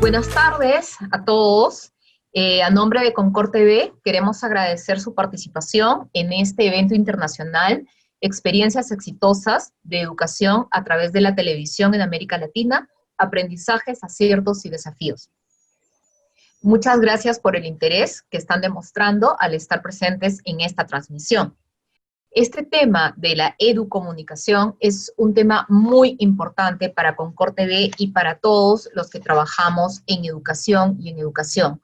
Buenas tardes a todos. A nombre de Concord TV, queremos agradecer su participación en este evento internacional, Experiencias Exitosas de Educación a través de la Televisión en América Latina, Aprendizajes, Aciertos y Desafíos. Muchas gracias por el interés que están demostrando al estar presentes en esta transmisión. Este tema de la educomunicación es un tema muy importante para Concord TV y para todos los que trabajamos en educación y en educación.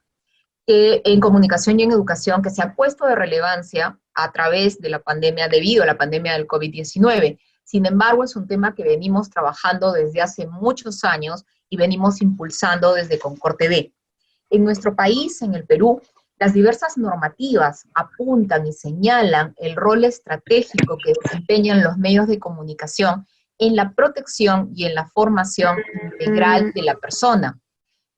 En comunicación y en educación, que se ha puesto de relevancia a través de la pandemia, debido a la pandemia del COVID-19. Sin embargo, es un tema que venimos trabajando desde hace muchos años y venimos impulsando desde Concord TV. En nuestro país, en el Perú, las diversas normativas apuntan y señalan el rol estratégico que desempeñan los medios de comunicación en la protección y en la formación integral de la persona.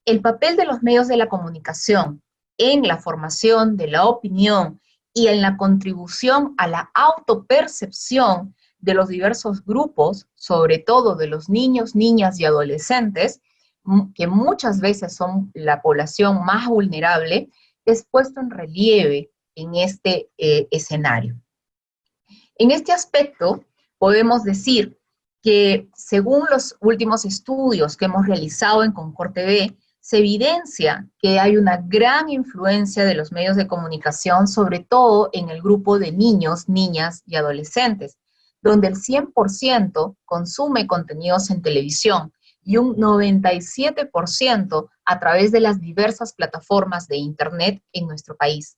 El papel de los medios de la comunicación en la formación de la opinión y en la contribución a la autopercepción de los diversos grupos, sobre todo de los niños, niñas y adolescentes, que muchas veces son la población más vulnerable, es puesto en relieve en este escenario. En este aspecto, podemos decir que según los últimos estudios que hemos realizado en Concord TV, se evidencia que hay una gran influencia de los medios de comunicación, sobre todo en el grupo de niños, niñas y adolescentes, donde el 100% consume contenidos en televisión y un 97% a través de las diversas plataformas de Internet en nuestro país.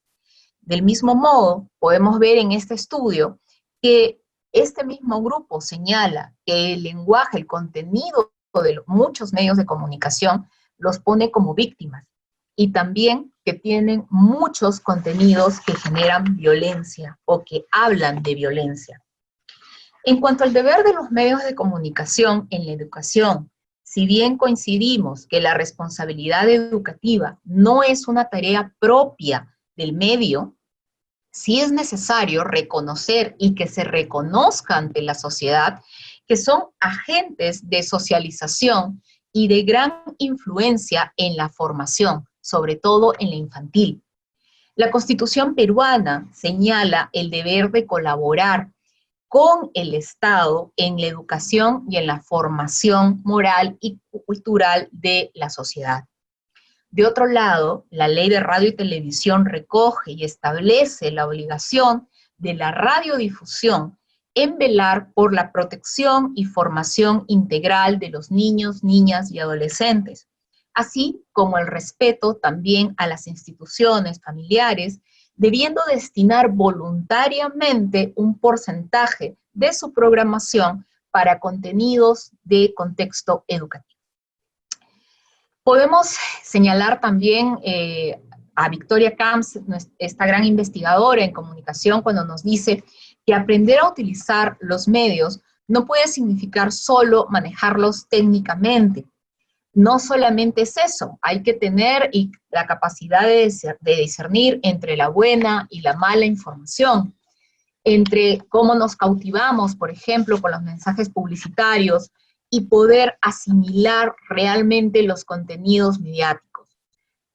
Del mismo modo, podemos ver en este estudio que este mismo grupo señala que el lenguaje, el contenido de muchos medios de comunicación los pone como víctimas, y también que tienen muchos contenidos que generan violencia o que hablan de violencia. En cuanto al deber de los medios de comunicación en la educación, si bien coincidimos que la responsabilidad educativa no es una tarea propia del medio, sí es necesario reconocer y que se reconozca ante la sociedad que son agentes de socialización y de gran influencia en la formación, sobre todo en la infantil. La Constitución peruana señala el deber de colaborar con el Estado en la educación y en la formación moral y cultural de la sociedad. De otro lado, la Ley de Radio y Televisión recoge y establece la obligación de la radiodifusión en velar por la protección y formación integral de los niños, niñas y adolescentes, así como el respeto también a las instituciones familiares, debiendo destinar voluntariamente un porcentaje de su programación para contenidos de contexto educativo. Podemos señalar también a Victoria Camps, esta gran investigadora en comunicación, cuando nos dice que aprender a utilizar los medios no puede significar solo manejarlos técnicamente. No solamente es eso, hay que tener la capacidad de discernir entre la buena y la mala información, entre cómo nos cautivamos, por ejemplo, con los mensajes publicitarios, y poder asimilar realmente los contenidos mediáticos.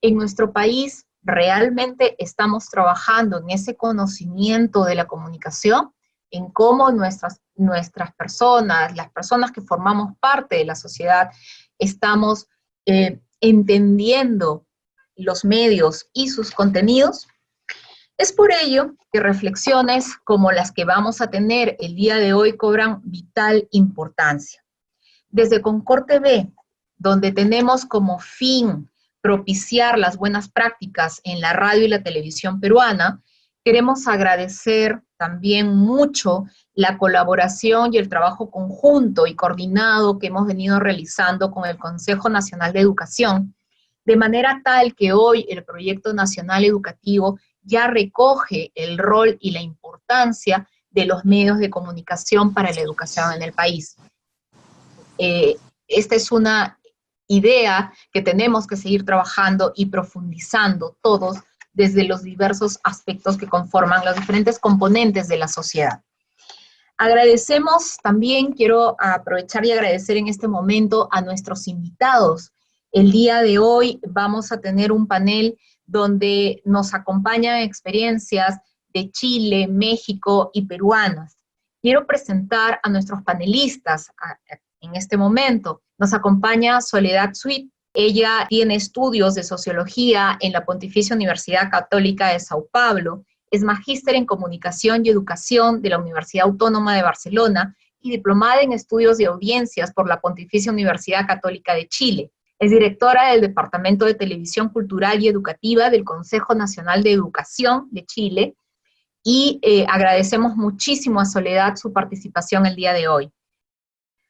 En nuestro país realmente estamos trabajando en ese conocimiento de la comunicación, en cómo nuestras personas, las personas que formamos parte de la sociedad, estamos entendiendo los medios y sus contenidos. Es por ello que reflexiones como las que vamos a tener el día de hoy cobran vital importancia. Desde Concord TV, donde tenemos como fin propiciar las buenas prácticas en la radio y la televisión peruana, queremos agradecer también mucho la colaboración y el trabajo conjunto y coordinado que hemos venido realizando con el Consejo Nacional de Educación, de manera tal que hoy el Proyecto Nacional Educativo ya recoge el rol y la importancia de los medios de comunicación para la educación en el país. Esta es una idea que tenemos que seguir trabajando y profundizando todos desde los diversos aspectos que conforman los diferentes componentes de la sociedad. Agradecemos también, quiero aprovechar y agradecer en este momento a nuestros invitados El día de hoy vamos a tener un panel donde nos acompañan experiencias de Chile, México y peruanas. Quiero presentar a nuestros panelistas en este momento. Nos acompaña Soledad Sweet. Ella tiene estudios de sociología en la Pontificia Universidad Católica de Sao Paulo, es magíster en comunicación y educación de la Universidad Autónoma de Barcelona y diplomada en estudios de audiencias por la Pontificia Universidad Católica de Chile. Es directora del Departamento de Televisión Cultural y Educativa del Consejo Nacional de Educación de Chile y agradecemos muchísimo a Soledad su participación el día de hoy.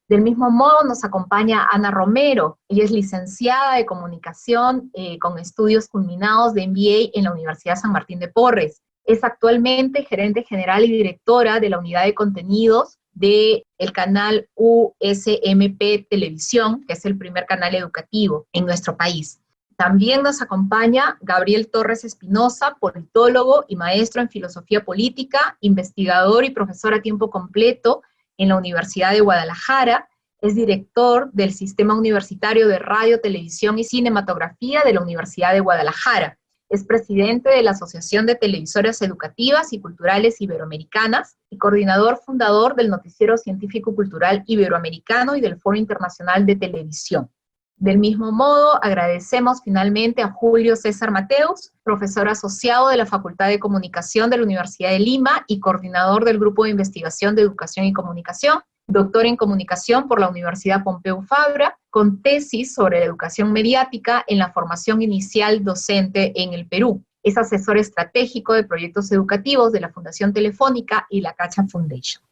Del mismo modo nos acompaña Ana Romero. Ella es licenciada de Comunicación con estudios culminados de MBA en la Universidad San Martín de Porres. Es actualmente gerente general y directora de la unidad de contenidos del canal USMP Televisión, que es el primer canal educativo en nuestro país. También nos acompaña Gabriel Torres Espinosa, politólogo y maestro en filosofía política, investigador y profesor a tiempo completo en la Universidad de Guadalajara. Es director del Sistema Universitario de Radio, Televisión y Cinematografía de la Universidad de Guadalajara. Es presidente de la Asociación de Televisoras Educativas y Culturales Iberoamericanas y coordinador fundador del Noticiero Científico-Cultural Iberoamericano y del Foro Internacional de Televisión. Del mismo modo, agradecemos finalmente a Julio César Mateus, profesor asociado de la Facultad de Comunicación de la Universidad de Lima y coordinador del Grupo de Investigación de Educación y Comunicación, doctor en Comunicación por la Universidad Pompeu Fabra, con tesis sobre la educación mediática en la formación inicial docente en el Perú. Es asesor estratégico de proyectos educativos de la Fundación Telefónica y la Cacha Foundation.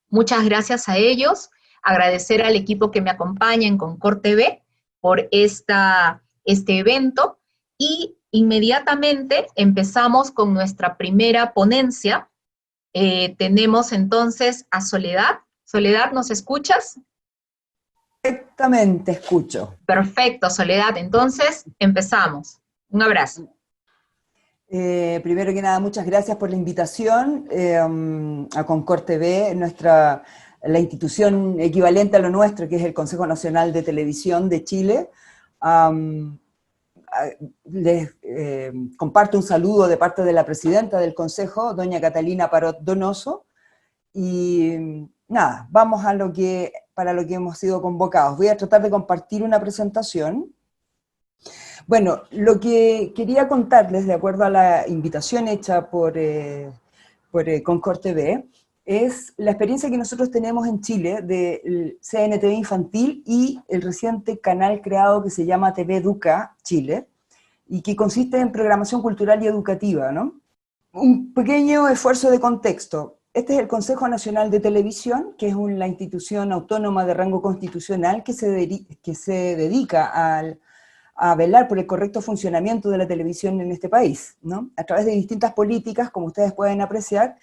Muchas gracias a ellos. Agradecer al equipo que me acompaña en Concord TV por este evento y inmediatamente empezamos con nuestra primera ponencia. Tenemos entonces a Soledad. Soledad, ¿nos escuchas? Perfectamente, escucho. Perfecto, Soledad. Entonces, empezamos. Un abrazo. Primero que nada, muchas gracias por la invitación a Concord TV, la institución equivalente a lo nuestro, que es el Consejo Nacional de Televisión de Chile. Les comparto un saludo de parte de la presidenta del Consejo, doña Catalina Parot Donoso, y nada, vamos para lo que hemos sido convocados. Voy a tratar de compartir una presentación. Bueno, lo que quería contarles, de acuerdo a la invitación hecha por Concord TV, es la experiencia que nosotros tenemos en Chile del CNTV infantil y el reciente canal creado que se llama TV Educa Chile, y que consiste en programación cultural y educativa, ¿no? Un pequeño esfuerzo de contexto. Este es el Consejo Nacional de Televisión, que es la institución autónoma de rango constitucional que se dedica a velar por el correcto funcionamiento de la televisión en este país, ¿no? A través de distintas políticas, como ustedes pueden apreciar,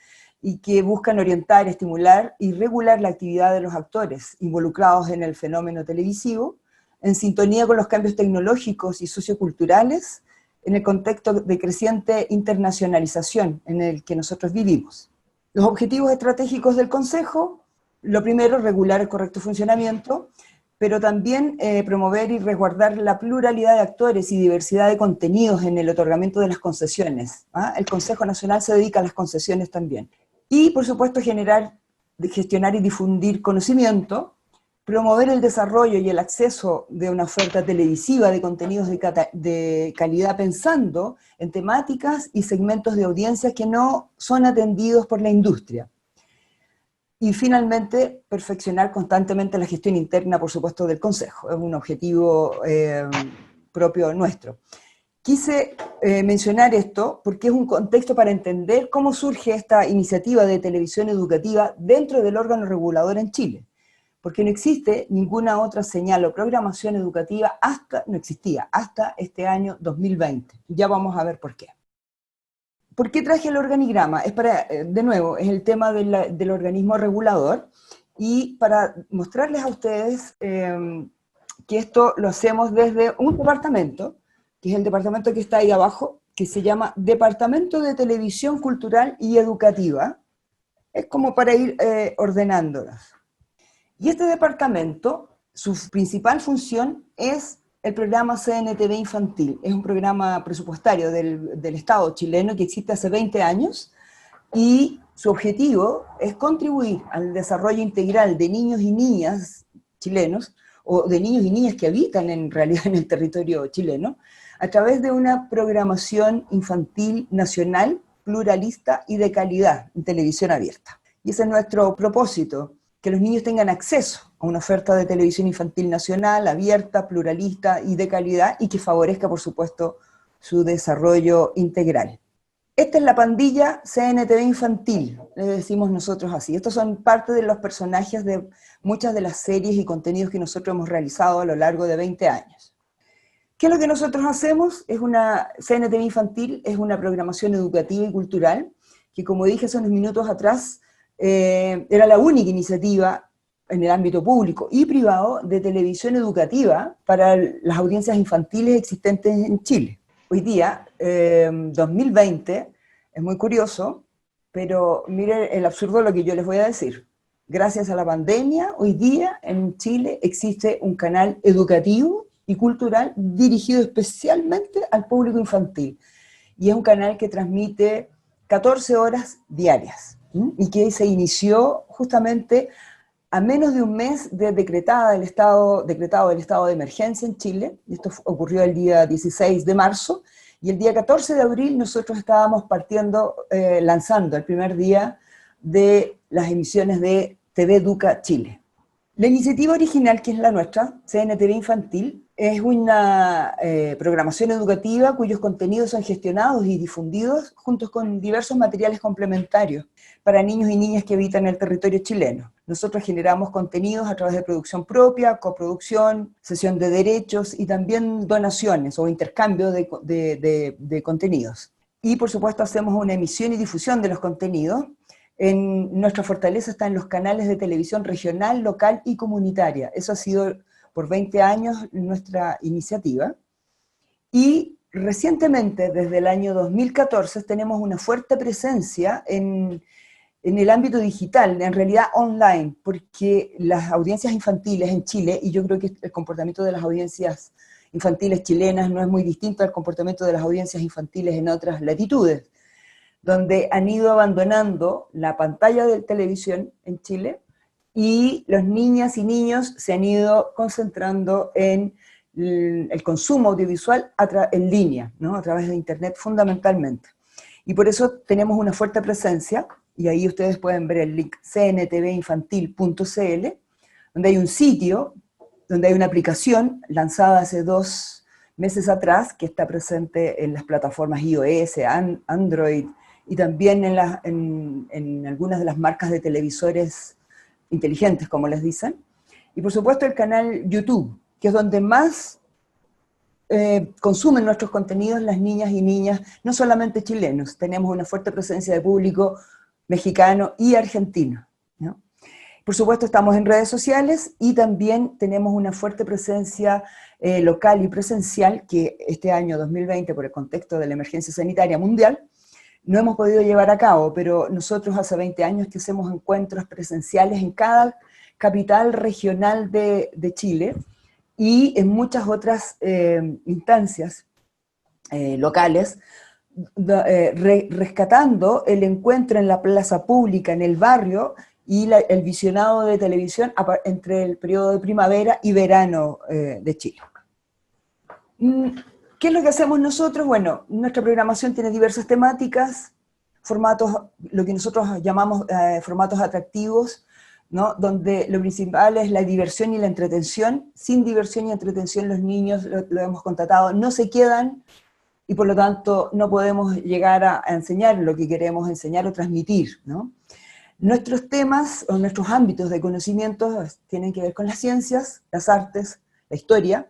y que buscan orientar, estimular y regular la actividad de los actores involucrados en el fenómeno televisivo, en sintonía con los cambios tecnológicos y socioculturales en el contexto de creciente internacionalización en el que nosotros vivimos. Los objetivos estratégicos del Consejo: lo primero, regular el correcto funcionamiento, pero también promover y resguardar la pluralidad de actores y diversidad de contenidos en el otorgamiento de las concesiones. El Consejo Nacional se dedica a las concesiones también. Y, por supuesto, gestionar y difundir conocimiento, promover el desarrollo y el acceso de una oferta televisiva de contenidos de calidad, pensando en temáticas y segmentos de audiencias que no son atendidos por la industria. Y finalmente, perfeccionar constantemente la gestión interna, por supuesto, del Consejo. Es un objetivo propio nuestro. Quise mencionar esto porque es un contexto para entender cómo surge esta iniciativa de televisión educativa dentro del órgano regulador en Chile. Porque no existe ninguna otra señal o programación educativa no existía hasta este año 2020. Ya vamos a ver por qué. ¿Por qué traje el organigrama? Es para, de nuevo, es el tema del organismo regulador, y para mostrarles a ustedes que esto lo hacemos desde un departamento, que es el departamento que está ahí abajo, que se llama Departamento de Televisión Cultural y Educativa. Es como para ir ordenándolas. Y este departamento, su principal función es el programa CNTV Infantil. Es un programa presupuestario del Estado chileno que existe hace 20 años y su objetivo es contribuir al desarrollo integral de niños y niñas chilenos, o de niños y niñas que habitan en realidad en el territorio chileno, a través de una programación infantil nacional, pluralista y de calidad en televisión abierta. Y ese es nuestro propósito, que los niños tengan acceso a una oferta de televisión infantil nacional, abierta, pluralista y de calidad, y que favorezca, por supuesto, su desarrollo integral. Esta es la pandilla CNTV Infantil, le decimos nosotros así. Estos son parte de los personajes de muchas de las series y contenidos que nosotros hemos realizado a lo largo de 20 años. ¿Qué es lo que nosotros hacemos? CNTV Infantil es una programación educativa y cultural, que como dije hace unos minutos atrás, era la única iniciativa en el ámbito público y privado de televisión educativa para las audiencias infantiles existentes en Chile. Hoy día, 2020, es muy curioso, pero mire el absurdo de lo que yo les voy a decir. Gracias a la pandemia, hoy día en Chile existe un canal educativo y cultural dirigido especialmente al público infantil. Y es un canal que transmite 14 horas diarias, y que se inició justamente a menos de un mes de decretado el estado de emergencia en Chile. Esto ocurrió el día 16 de marzo, y el día 14 de abril nosotros estábamos lanzando el primer día de las emisiones de TV Educa Chile. La iniciativa original, que es la nuestra, CNTV Infantil, es una programación educativa cuyos contenidos son gestionados y difundidos juntos con diversos materiales complementarios para niños y niñas que habitan el territorio chileno. Nosotros generamos contenidos a través de producción propia, coproducción, cesión de derechos y también donaciones o intercambio de contenidos. Y por supuesto hacemos una emisión y difusión de los contenidos. Nuestra fortaleza está en los canales de televisión regional, local y comunitaria. Eso ha sido por 20 años nuestra iniciativa. Y recientemente, desde el año 2014, tenemos una fuerte presencia en el ámbito digital, en realidad online, porque las audiencias infantiles en Chile, y yo creo que el comportamiento de las audiencias infantiles chilenas no es muy distinto al comportamiento de las audiencias infantiles en otras latitudes, donde han ido abandonando la pantalla de televisión en Chile y las niñas y niños se han ido concentrando en el consumo audiovisual en línea, ¿no? A través de internet fundamentalmente. Y por eso tenemos una fuerte presencia, y ahí ustedes pueden ver el link cntvinfantil.cl, donde hay un sitio, donde hay una aplicación lanzada hace 2 meses atrás, que está presente en las plataformas iOS, Android, y también en algunas de las marcas de televisores inteligentes, como les dicen. Y por supuesto el canal YouTube, que es donde más consumen nuestros contenidos las niñas y niñas, no solamente chilenos, tenemos una fuerte presencia de público mexicano y argentino, ¿no? Por supuesto estamos en redes sociales y también tenemos una fuerte presencia local y presencial que este año 2020, por el contexto de la emergencia sanitaria mundial, no hemos podido llevar a cabo, pero nosotros hace 20 años que hacemos encuentros presenciales en cada capital regional de Chile y en muchas otras instancias locales, rescatando el encuentro en la plaza pública, en el barrio, y el visionado de televisión entre el periodo de primavera y verano de Chile. ¿Qué es lo que hacemos nosotros? Bueno, nuestra programación tiene diversas temáticas, formatos, lo que nosotros llamamos formatos atractivos, ¿no? Donde lo principal es la diversión y la entretención. Sin diversión y entretención los niños, lo hemos constatado, no se quedan y por lo tanto no podemos llegar a enseñar lo que queremos enseñar o transmitir, ¿no? Nuestros temas o nuestros ámbitos de conocimiento tienen que ver con las ciencias, las artes, la historia.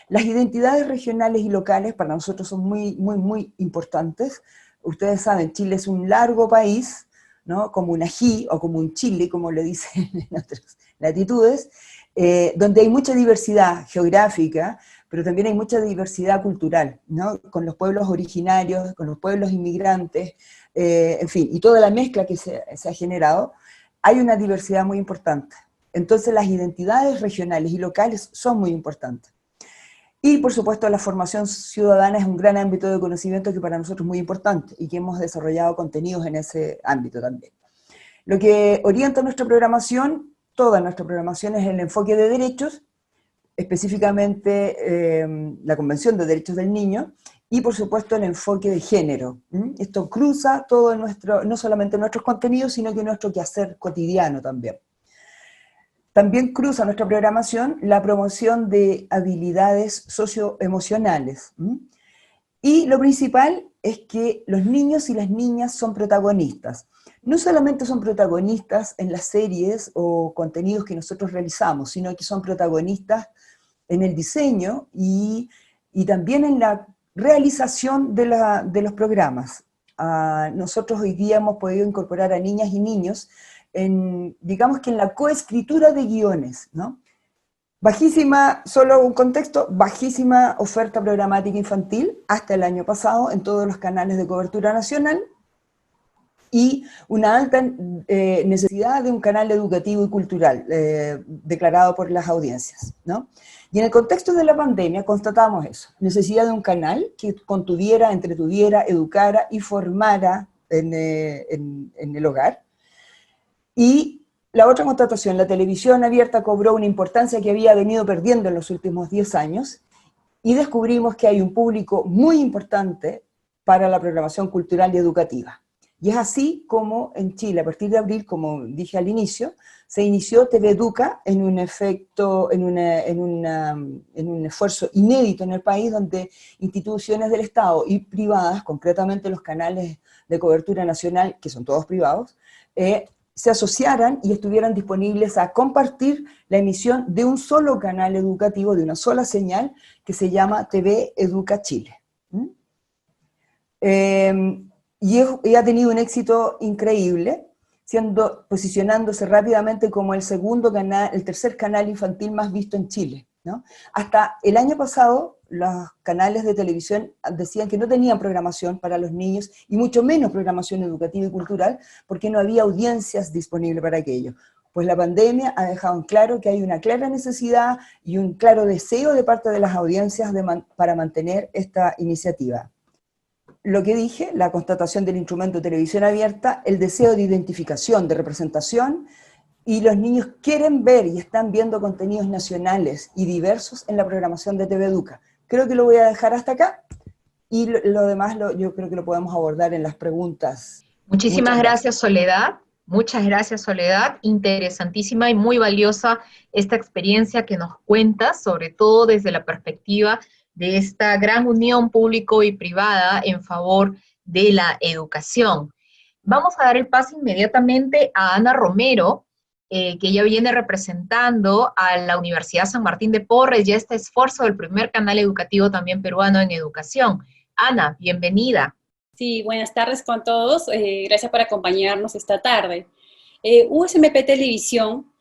Las identidades regionales y locales para nosotros son muy, muy, muy importantes. Ustedes saben, Chile es un largo país, ¿no? Como un ají o como un chile, como le dicen en otras latitudes, donde hay mucha diversidad geográfica, pero también hay mucha diversidad cultural, ¿no? Con los pueblos originarios, con los pueblos inmigrantes, en fin, y toda la mezcla que se ha generado, hay una diversidad muy importante. Entonces las identidades regionales y locales son muy importantes. Y, por supuesto, la formación ciudadana es un gran ámbito de conocimiento que para nosotros es muy importante y que hemos desarrollado contenidos en ese ámbito también. Lo que orienta nuestra programación, toda nuestra programación, es el enfoque de derechos, específicamente la Convención de Derechos del Niño, y por supuesto el enfoque de género. Esto cruza todo nuestro, no solamente nuestros contenidos, sino que nuestro quehacer cotidiano también. También cruza nuestra programación la promoción de habilidades socioemocionales. Y lo principal es que los niños y las niñas son protagonistas. No solamente son protagonistas en las series o contenidos que nosotros realizamos, sino que son protagonistas en el diseño y también en la realización de los programas. Nosotros hoy día hemos podido incorporar a niñas y niños digamos que en la coescritura de guiones, ¿no? Bajísima, solo un contexto, bajísima oferta programática infantil hasta el año pasado en todos los canales de cobertura nacional, y una alta necesidad de un canal educativo y cultural declarado por las audiencias, ¿no? Y en el contexto de la pandemia constatamos eso, necesidad de un canal que contuviera, entretuviera, educara y formara en el hogar. Y la otra constatación, la televisión abierta cobró una importancia que había venido perdiendo en los últimos 10 años, y descubrimos que hay un público muy importante para la programación cultural y educativa. Y es así como en Chile, a partir de abril, como dije al inicio, se inició TV Educa en un esfuerzo inédito en el país, donde instituciones del Estado y privadas, concretamente los canales de cobertura nacional, que son todos privados, se asociaran y estuvieran disponibles a compartir la emisión de un solo canal educativo, de una sola señal, que se llama TV Educa Chile. Y ha tenido un éxito increíble, posicionándose rápidamente como el tercer canal infantil más visto en Chile, ¿no? Hasta el año pasado, los canales de televisión decían que no tenían programación para los niños, y mucho menos programación educativa y cultural, porque no había audiencias disponibles para aquello. Pues la pandemia ha dejado en claro que hay una clara necesidad y un claro deseo de parte de las audiencias para mantener esta iniciativa. Lo que dije, la constatación del instrumento de televisión abierta, el deseo de identificación, de representación, y los niños quieren ver y están viendo contenidos nacionales y diversos en la programación de TV Educa. Creo que lo voy a dejar hasta acá, y lo demás yo creo que lo podemos abordar en las preguntas. Muchísimas gracias, Soledad. Muchas gracias, Soledad. Interesantísima y muy valiosa esta experiencia que nos cuentas, sobre todo desde la perspectiva de esta gran unión público y privada en favor de la educación. Vamos a dar el paso inmediatamente a Ana Romero, que ella viene representando a la Universidad San Martín de Porres y este esfuerzo del primer canal educativo también peruano en educación. Ana, bienvenida. Sí, buenas tardes con todos. Gracias por acompañarnos esta tarde. USMP Televisión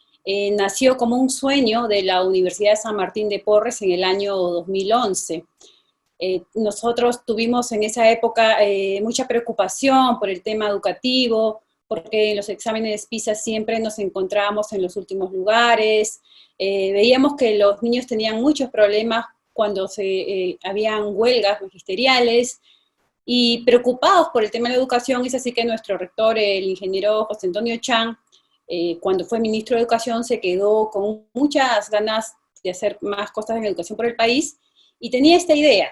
nació como un sueño de la Universidad de San Martín de Porres en el año 2011. Nosotros tuvimos en esa época mucha preocupación por el tema educativo, porque en los exámenes PISA siempre nos encontrábamos en los últimos lugares. Veíamos que los niños tenían muchos problemas cuando habían huelgas magisteriales, y preocupados por el tema de la educación. Es así que nuestro rector, el ingeniero José Antonio Chan, cuando fue ministro de Educación, se quedó con muchas ganas de hacer más cosas en educación por el país, y tenía esta idea,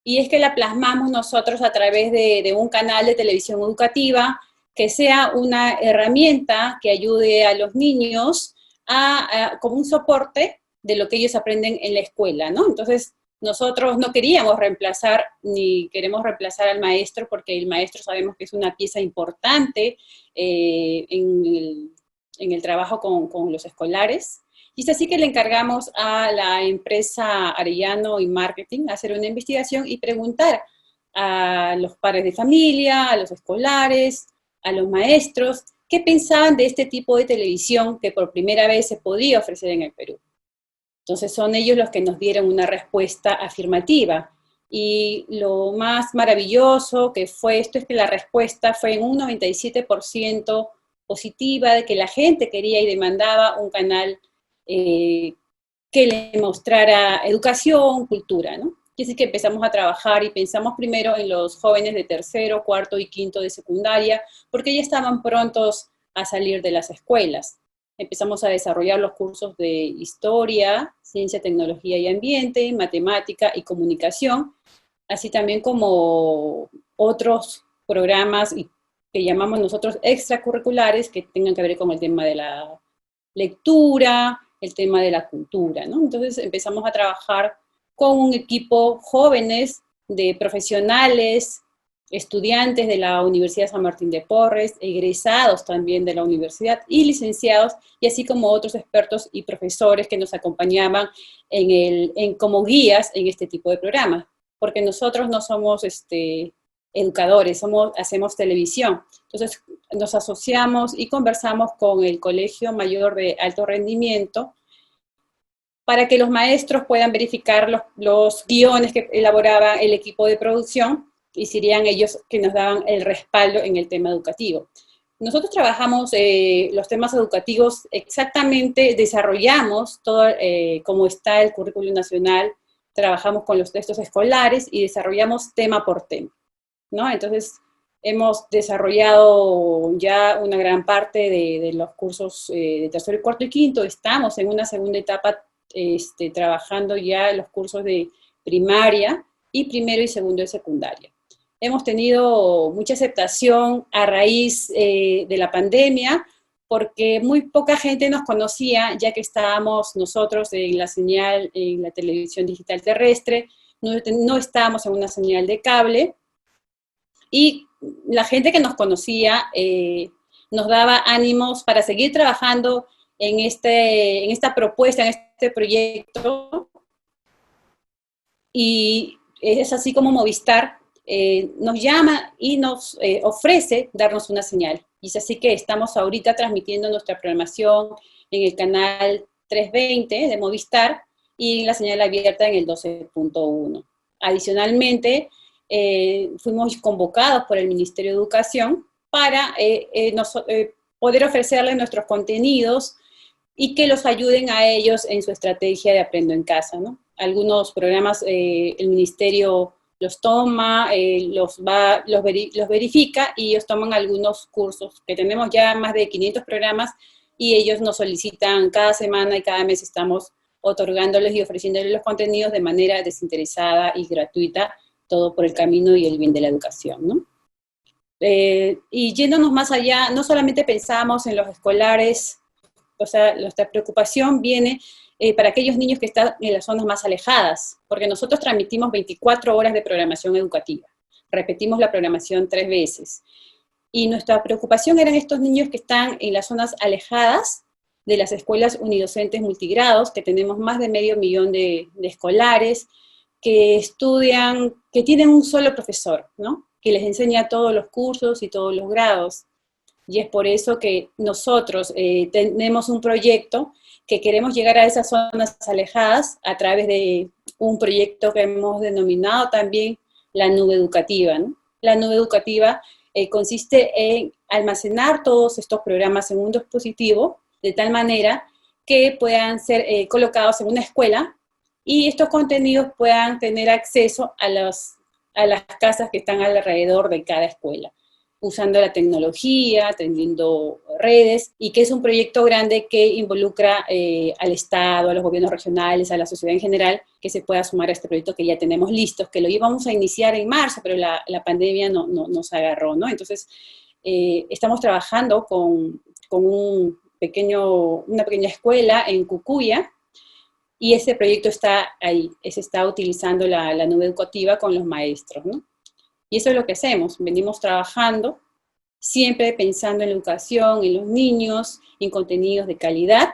y es que la plasmamos nosotros a través de un canal de televisión educativa, que sea una herramienta que ayude a los niños como un soporte de lo que ellos aprenden en la escuela, ¿no? Entonces, nosotros no queríamos reemplazar, ni queremos reemplazar al maestro, porque el maestro sabemos que es una pieza importante en el trabajo con los escolares. Y es así que le encargamos a la empresa Arellano y Marketing hacer una investigación y preguntar a los padres de familia, a los escolares, a los maestros, qué pensaban de este tipo de televisión que por primera vez se podía ofrecer en el Perú. Entonces son ellos los que nos dieron una respuesta afirmativa. Y lo más maravilloso que fue esto es que la respuesta fue en un 97% positiva, de que la gente quería y demandaba un canal que le mostrara educación, cultura, ¿no? Y así que empezamos a trabajar y pensamos primero en los jóvenes de tercero, cuarto y quinto de secundaria, porque ya estaban prontos a salir de las escuelas. Empezamos a desarrollar los cursos de historia, ciencia, tecnología y ambiente, matemática y comunicación, así también como otros programas que llamamos nosotros extracurriculares que tengan que ver con el tema de la lectura, el tema de la cultura, ¿no? Entonces empezamos a trabajar con un equipo jóvenes de profesionales, estudiantes de la Universidad San Martín de Porres, egresados también de la universidad y licenciados, y así como otros expertos y profesores que nos acompañaban como guías en este tipo de programas, porque nosotros no somos educadores, hacemos televisión. Entonces nos asociamos y conversamos con el Colegio Mayor de Alto Rendimiento para que los maestros puedan verificar los guiones que elaboraba el equipo de producción y serían ellos que nos daban el respaldo en el tema educativo. Nosotros trabajamos los temas educativos exactamente, desarrollamos todo como está el currículum nacional, trabajamos con los textos escolares y desarrollamos tema por tema, ¿no? Entonces, hemos desarrollado ya una gran parte de los cursos de tercero, cuarto y quinto. Estamos en una segunda etapa trabajando ya los cursos de primaria y primero y segundo de secundaria. Hemos tenido mucha aceptación a raíz de la pandemia, porque muy poca gente nos conocía, ya que estábamos nosotros en la señal, en la televisión digital terrestre, no estábamos en una señal de cable, y la gente que nos conocía nos daba ánimos para seguir trabajando en esta propuesta, en este proyecto, y es así como Movistar nos llama y nos ofrece darnos una señal. Y es así que estamos ahorita transmitiendo nuestra programación en el canal 320 de Movistar y en la señal abierta en el 12.1. Adicionalmente, fuimos convocados por el Ministerio de Educación para poder ofrecerles nuestros contenidos y que los ayuden a ellos en su estrategia de Aprendo en Casa, ¿no? Algunos programas el Ministerio los toma, los verifica y ellos toman algunos cursos, que tenemos ya más de 500 programas y ellos nos solicitan cada semana y cada mes estamos otorgándoles y ofreciéndoles los contenidos de manera desinteresada y gratuita, todo por el camino y el bien de la educación, ¿no? Y yéndonos más allá, no solamente pensamos en los escolares, o sea, nuestra preocupación viene para aquellos niños que están en las zonas más alejadas, porque nosotros transmitimos 24 horas de programación educativa, repetimos la programación 3 veces, y nuestra preocupación eran estos niños que están en las zonas alejadas de las escuelas unidocentes multigrados, que tenemos más de 500.000 de escolares, que estudian, que tienen un solo profesor, ¿no? Que les enseña todos los cursos y todos los grados. Y es por eso que nosotros tenemos un proyecto que queremos llegar a esas zonas alejadas a través de un proyecto que hemos denominado también la nube educativa, ¿no? La nube educativa consiste en almacenar todos estos programas en un dispositivo de tal manera que puedan ser colocados en una escuela y estos contenidos puedan tener acceso a las casas que están alrededor de cada escuela, usando la tecnología, atendiendo redes, y que es un proyecto grande que involucra al Estado, a los gobiernos regionales, a la sociedad en general, que se pueda sumar a este proyecto que ya tenemos listos, que lo íbamos a iniciar en marzo, pero la pandemia nos agarró, ¿no? Entonces, estamos trabajando con una pequeña escuela en Cucuya, y ese proyecto está ahí, se está utilizando la nube educativa con los maestros, ¿no? Y eso es lo que hacemos, venimos trabajando, siempre pensando en la educación, en los niños, en contenidos de calidad,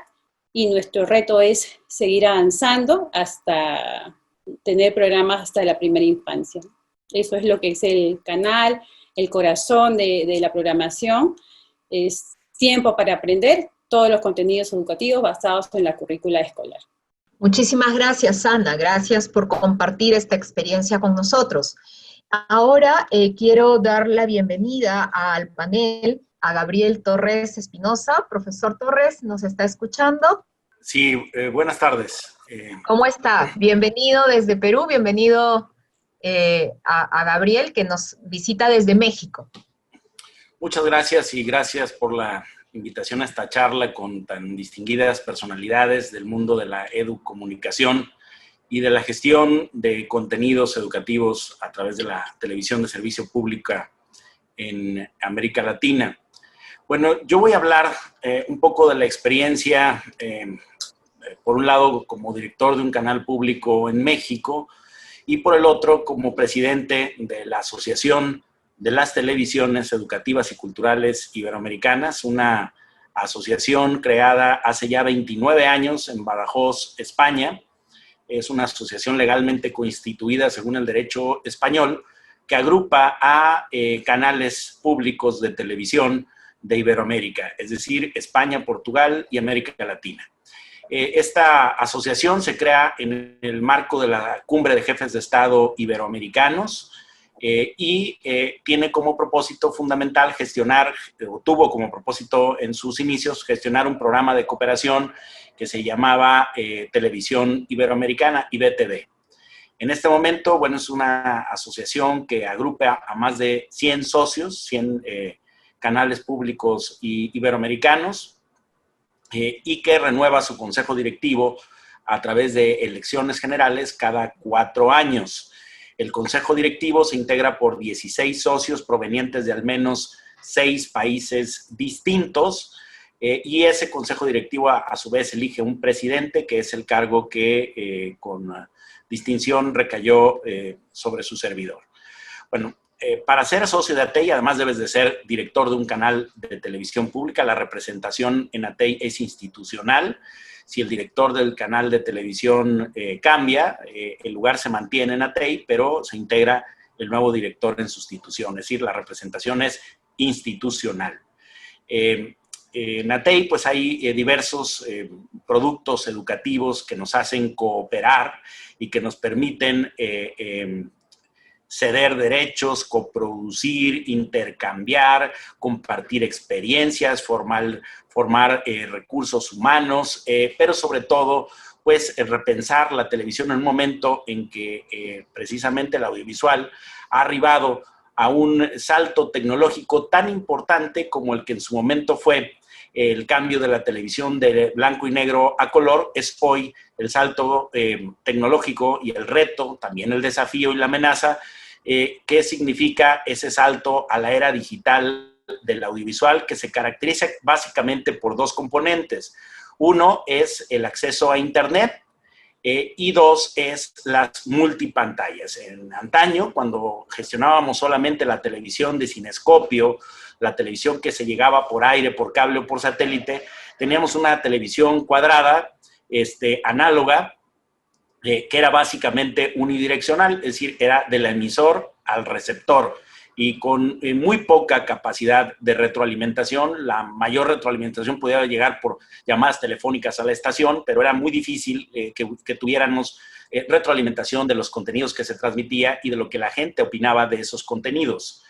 y nuestro reto es seguir avanzando hasta tener programas hasta la primera infancia. Eso es lo que es el canal, el corazón de la programación, es tiempo para aprender todos los contenidos educativos basados en la currícula escolar. Muchísimas gracias, Ana, gracias por compartir esta experiencia con nosotros. Ahora quiero dar la bienvenida al panel a Gabriel Torres Espinosa. Profesor Torres, ¿nos está escuchando? Sí, buenas tardes. ¿Cómo está? Bienvenido desde Perú, bienvenido a Gabriel, que nos visita desde México. Muchas gracias y gracias por la invitación a esta charla con tan distinguidas personalidades del mundo de la educomunicación y de la gestión de contenidos educativos a través de la televisión de servicio pública en América Latina. Bueno, yo voy a hablar un poco de la experiencia, por un lado como director de un canal público en México y por el otro como presidente de la Asociación de las Televisiones Educativas y Culturales Iberoamericanas, una asociación creada hace ya 29 años en Badajoz, España. Es una asociación legalmente constituida según el derecho español que agrupa a canales públicos de televisión de Iberoamérica, es decir, España, Portugal y América Latina. Esta asociación se crea en el marco de la Cumbre de Jefes de Estado Iberoamericanos y tiene como propósito fundamental tuvo como propósito en sus inicios gestionar un programa de cooperación que se llamaba Televisión Iberoamericana, IBTV. En este momento, bueno, es una asociación que agrupa a más de 100 socios, 100 canales públicos iberoamericanos y que renueva su consejo directivo a través de elecciones generales cada 4 años. El consejo directivo se integra por 16 socios provenientes de al menos 6 países distintos y ese consejo directivo a su vez elige un presidente, que es el cargo que con distinción recayó sobre su servidor. Bueno, para ser socio de ATEI, además debes de ser director de un canal de televisión pública. La representación en ATEI es institucional. Si el director del canal de televisión cambia, el lugar se mantiene en ATEI, pero se integra el nuevo director en sustitución. Es decir, la representación es institucional. En ATEI pues hay diversos productos educativos que nos hacen cooperar y que nos permiten ceder derechos, coproducir, intercambiar, compartir experiencias, formar recursos humanos, pero sobre todo, pues, repensar la televisión en un momento en que precisamente el audiovisual ha arribado a un salto tecnológico tan importante como el que en su momento fue el cambio de la televisión de blanco y negro a color. Es hoy el salto tecnológico y el reto, también el desafío y la amenaza, ¿qué significa ese salto a la era digital del audiovisual, que se caracteriza básicamente por 2 componentes? Uno es el acceso a Internet y 2 es las multipantallas. En antaño, cuando gestionábamos solamente la televisión de cinescopio, la televisión que se llegaba por aire, por cable o por satélite, teníamos una televisión cuadrada, análoga, que era básicamente unidireccional, es decir, era del emisor al receptor y con muy poca capacidad de retroalimentación. La mayor retroalimentación podía llegar por llamadas telefónicas a la estación, pero era muy difícil que tuviéramos retroalimentación de los contenidos que se transmitía y de lo que la gente opinaba de esos contenidos.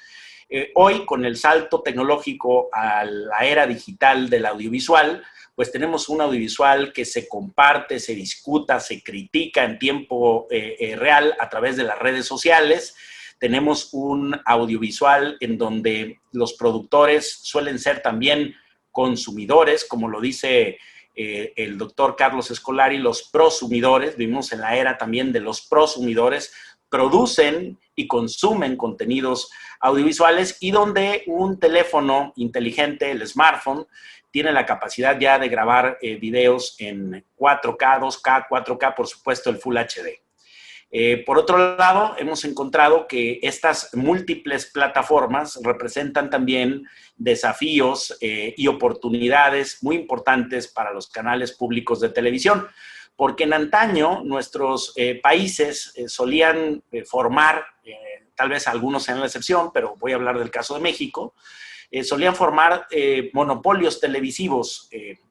Hoy, con el salto tecnológico a la era digital del audiovisual, pues tenemos un audiovisual que se comparte, se discuta, se critica en tiempo real a través de las redes sociales. Tenemos un audiovisual en donde los productores suelen ser también consumidores, como lo dice el doctor Carlos Escolari, los prosumidores. Vivimos en la era también de los prosumidores, producen y consumen contenidos audiovisuales y donde un teléfono inteligente, el smartphone, tiene la capacidad ya de grabar videos en 4K, 2K, 4K, por supuesto el Full HD. Por otro lado, hemos encontrado que estas múltiples plataformas representan también desafíos y oportunidades muy importantes para los canales públicos de televisión, porque en antaño nuestros países solían formar, tal vez algunos sean la excepción, pero voy a hablar del caso de México, solían formar monopolios televisivos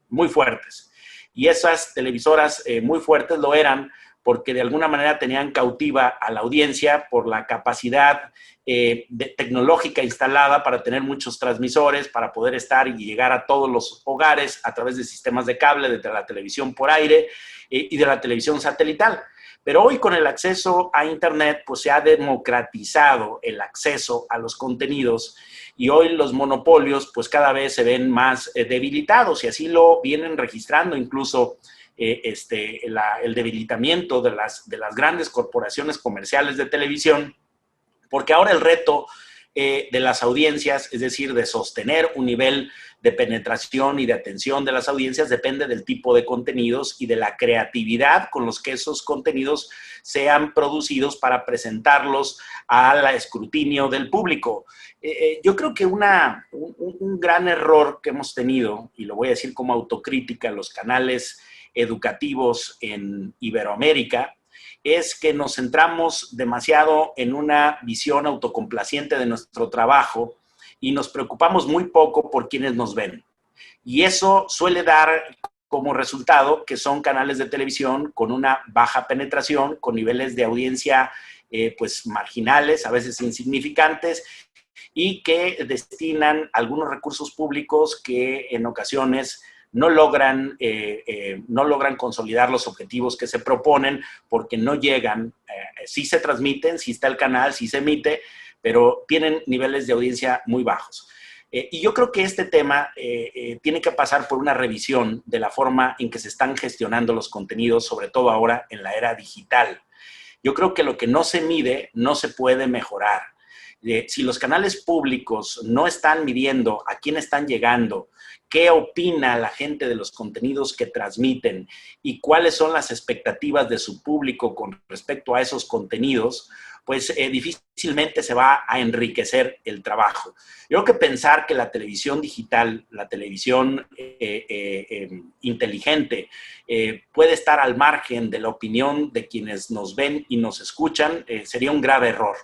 muy fuertes. Y esas televisoras muy fuertes lo eran porque de alguna manera tenían cautiva a la audiencia por la capacidad tecnológica instalada para tener muchos transmisores, para poder estar y llegar a todos los hogares a través de sistemas de cable, de la televisión por aire y de la televisión satelital. Pero hoy con el acceso a Internet, pues se ha democratizado el acceso a los contenidos y hoy los monopolios pues cada vez se ven más debilitados y así lo vienen registrando incluso el debilitamiento de las grandes corporaciones comerciales de televisión, porque ahora el reto de las audiencias, es decir, de sostener un nivel de penetración y de atención de las audiencias, depende del tipo de contenidos y de la creatividad con los que esos contenidos sean producidos para presentarlos al escrutinio del público. Yo creo que un gran error que hemos tenido, y lo voy a decir como autocrítica, los canales educativos en Iberoamérica, es que nos centramos demasiado en una visión autocomplaciente de nuestro trabajo y nos preocupamos muy poco por quienes nos ven. Y eso suele dar como resultado que son canales de televisión con una baja penetración, con niveles de audiencia pues marginales, a veces insignificantes, y que destinan algunos recursos públicos que en ocasiones no logran consolidar los objetivos que se proponen porque no llegan, sí se transmiten, sí está el canal, sí se emite, pero tienen niveles de audiencia muy bajos. Y yo creo que este tema tiene que pasar por una revisión de la forma en que se están gestionando los contenidos, sobre todo ahora en la era digital. Yo creo que lo que no se mide no se puede mejorar. Si los canales públicos no están midiendo a quién están llegando, qué opina la gente de los contenidos que transmiten y cuáles son las expectativas de su público con respecto a esos contenidos, pues difícilmente se va a enriquecer el trabajo. Yo creo que pensar que la televisión digital, la televisión inteligente, puede estar al margen de la opinión de quienes nos ven y nos escuchan, sería un grave error.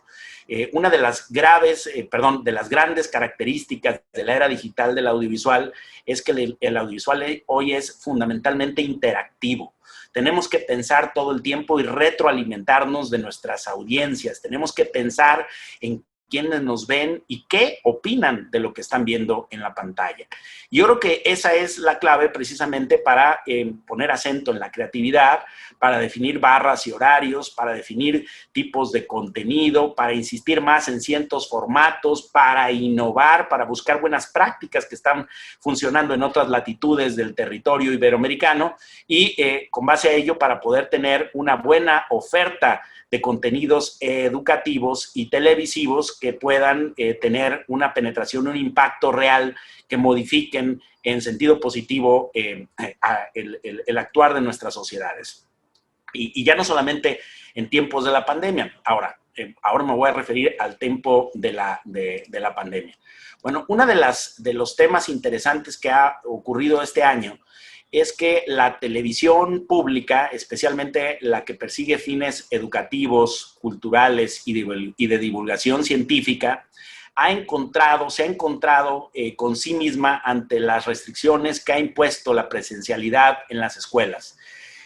Una de las de las grandes características de la era digital del audiovisual es que el audiovisual hoy es fundamentalmente interactivo. Tenemos que pensar todo el tiempo y retroalimentarnos de nuestras audiencias. Tenemos que pensar en quiénes nos ven y qué opinan de lo que están viendo en la pantalla. Yo creo que esa es la clave precisamente para poner acento en la creatividad, para definir barras y horarios, para definir tipos de contenido, para insistir más en ciertos formatos, para innovar, para buscar buenas prácticas que están funcionando en otras latitudes del territorio iberoamericano y con base a ello para poder tener una buena oferta de contenidos educativos y televisivos que puedan tener una penetración, un impacto real, que modifiquen en sentido positivo el actuar de nuestras sociedades. Y ya no solamente en tiempos de la pandemia. Ahora me voy a referir al tiempo de la pandemia. Bueno, uno de los temas interesantes que ha ocurrido este año es que la televisión pública, especialmente la que persigue fines educativos, culturales y de divulgación científica, se ha encontrado con sí misma ante las restricciones que ha impuesto la presencialidad en las escuelas.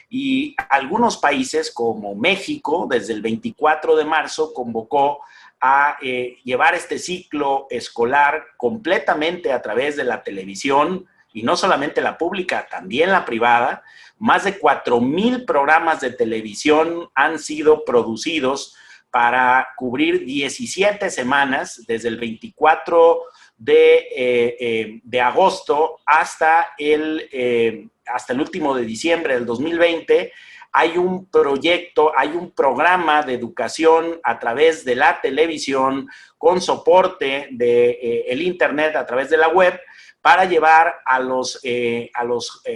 Y algunos países, como México, desde el 24 de marzo, convocó a llevar este ciclo escolar completamente a través de la televisión, y no solamente la pública, también la privada. Más de 4,000 programas de televisión han sido producidos para cubrir 17 semanas, desde el 24 de agosto hasta el último de diciembre del 2020. Hay un proyecto, hay un programa de educación a través de la televisión con soporte del Internet a través de la web, para llevar a los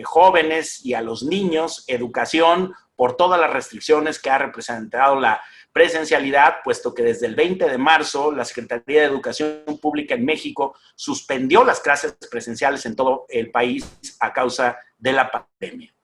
jóvenes y a los niños educación por todas las restricciones que ha representado la presencialidad, puesto que desde el 20 de marzo la Secretaría de Educación Pública en México suspendió las clases presenciales en todo el país a causa de la pandemia.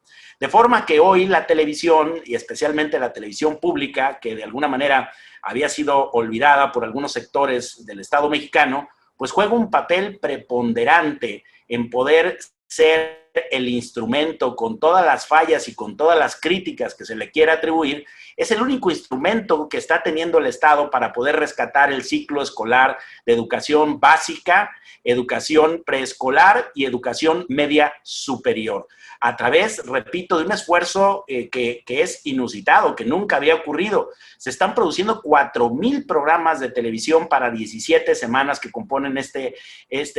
De forma que hoy la televisión, y especialmente la televisión pública, que de alguna manera había sido olvidada por algunos sectores del Estado mexicano, pues juega un papel preponderante en poder ser el instrumento con todas las fallas y con todas las críticas que se le quiere atribuir, es el único instrumento que está teniendo el Estado para poder rescatar el ciclo escolar de educación básica, educación preescolar y educación media superior. A través, repito, de un esfuerzo que es inusitado, que nunca había ocurrido. Se están produciendo 4,000 programas de televisión para 17 semanas que componen este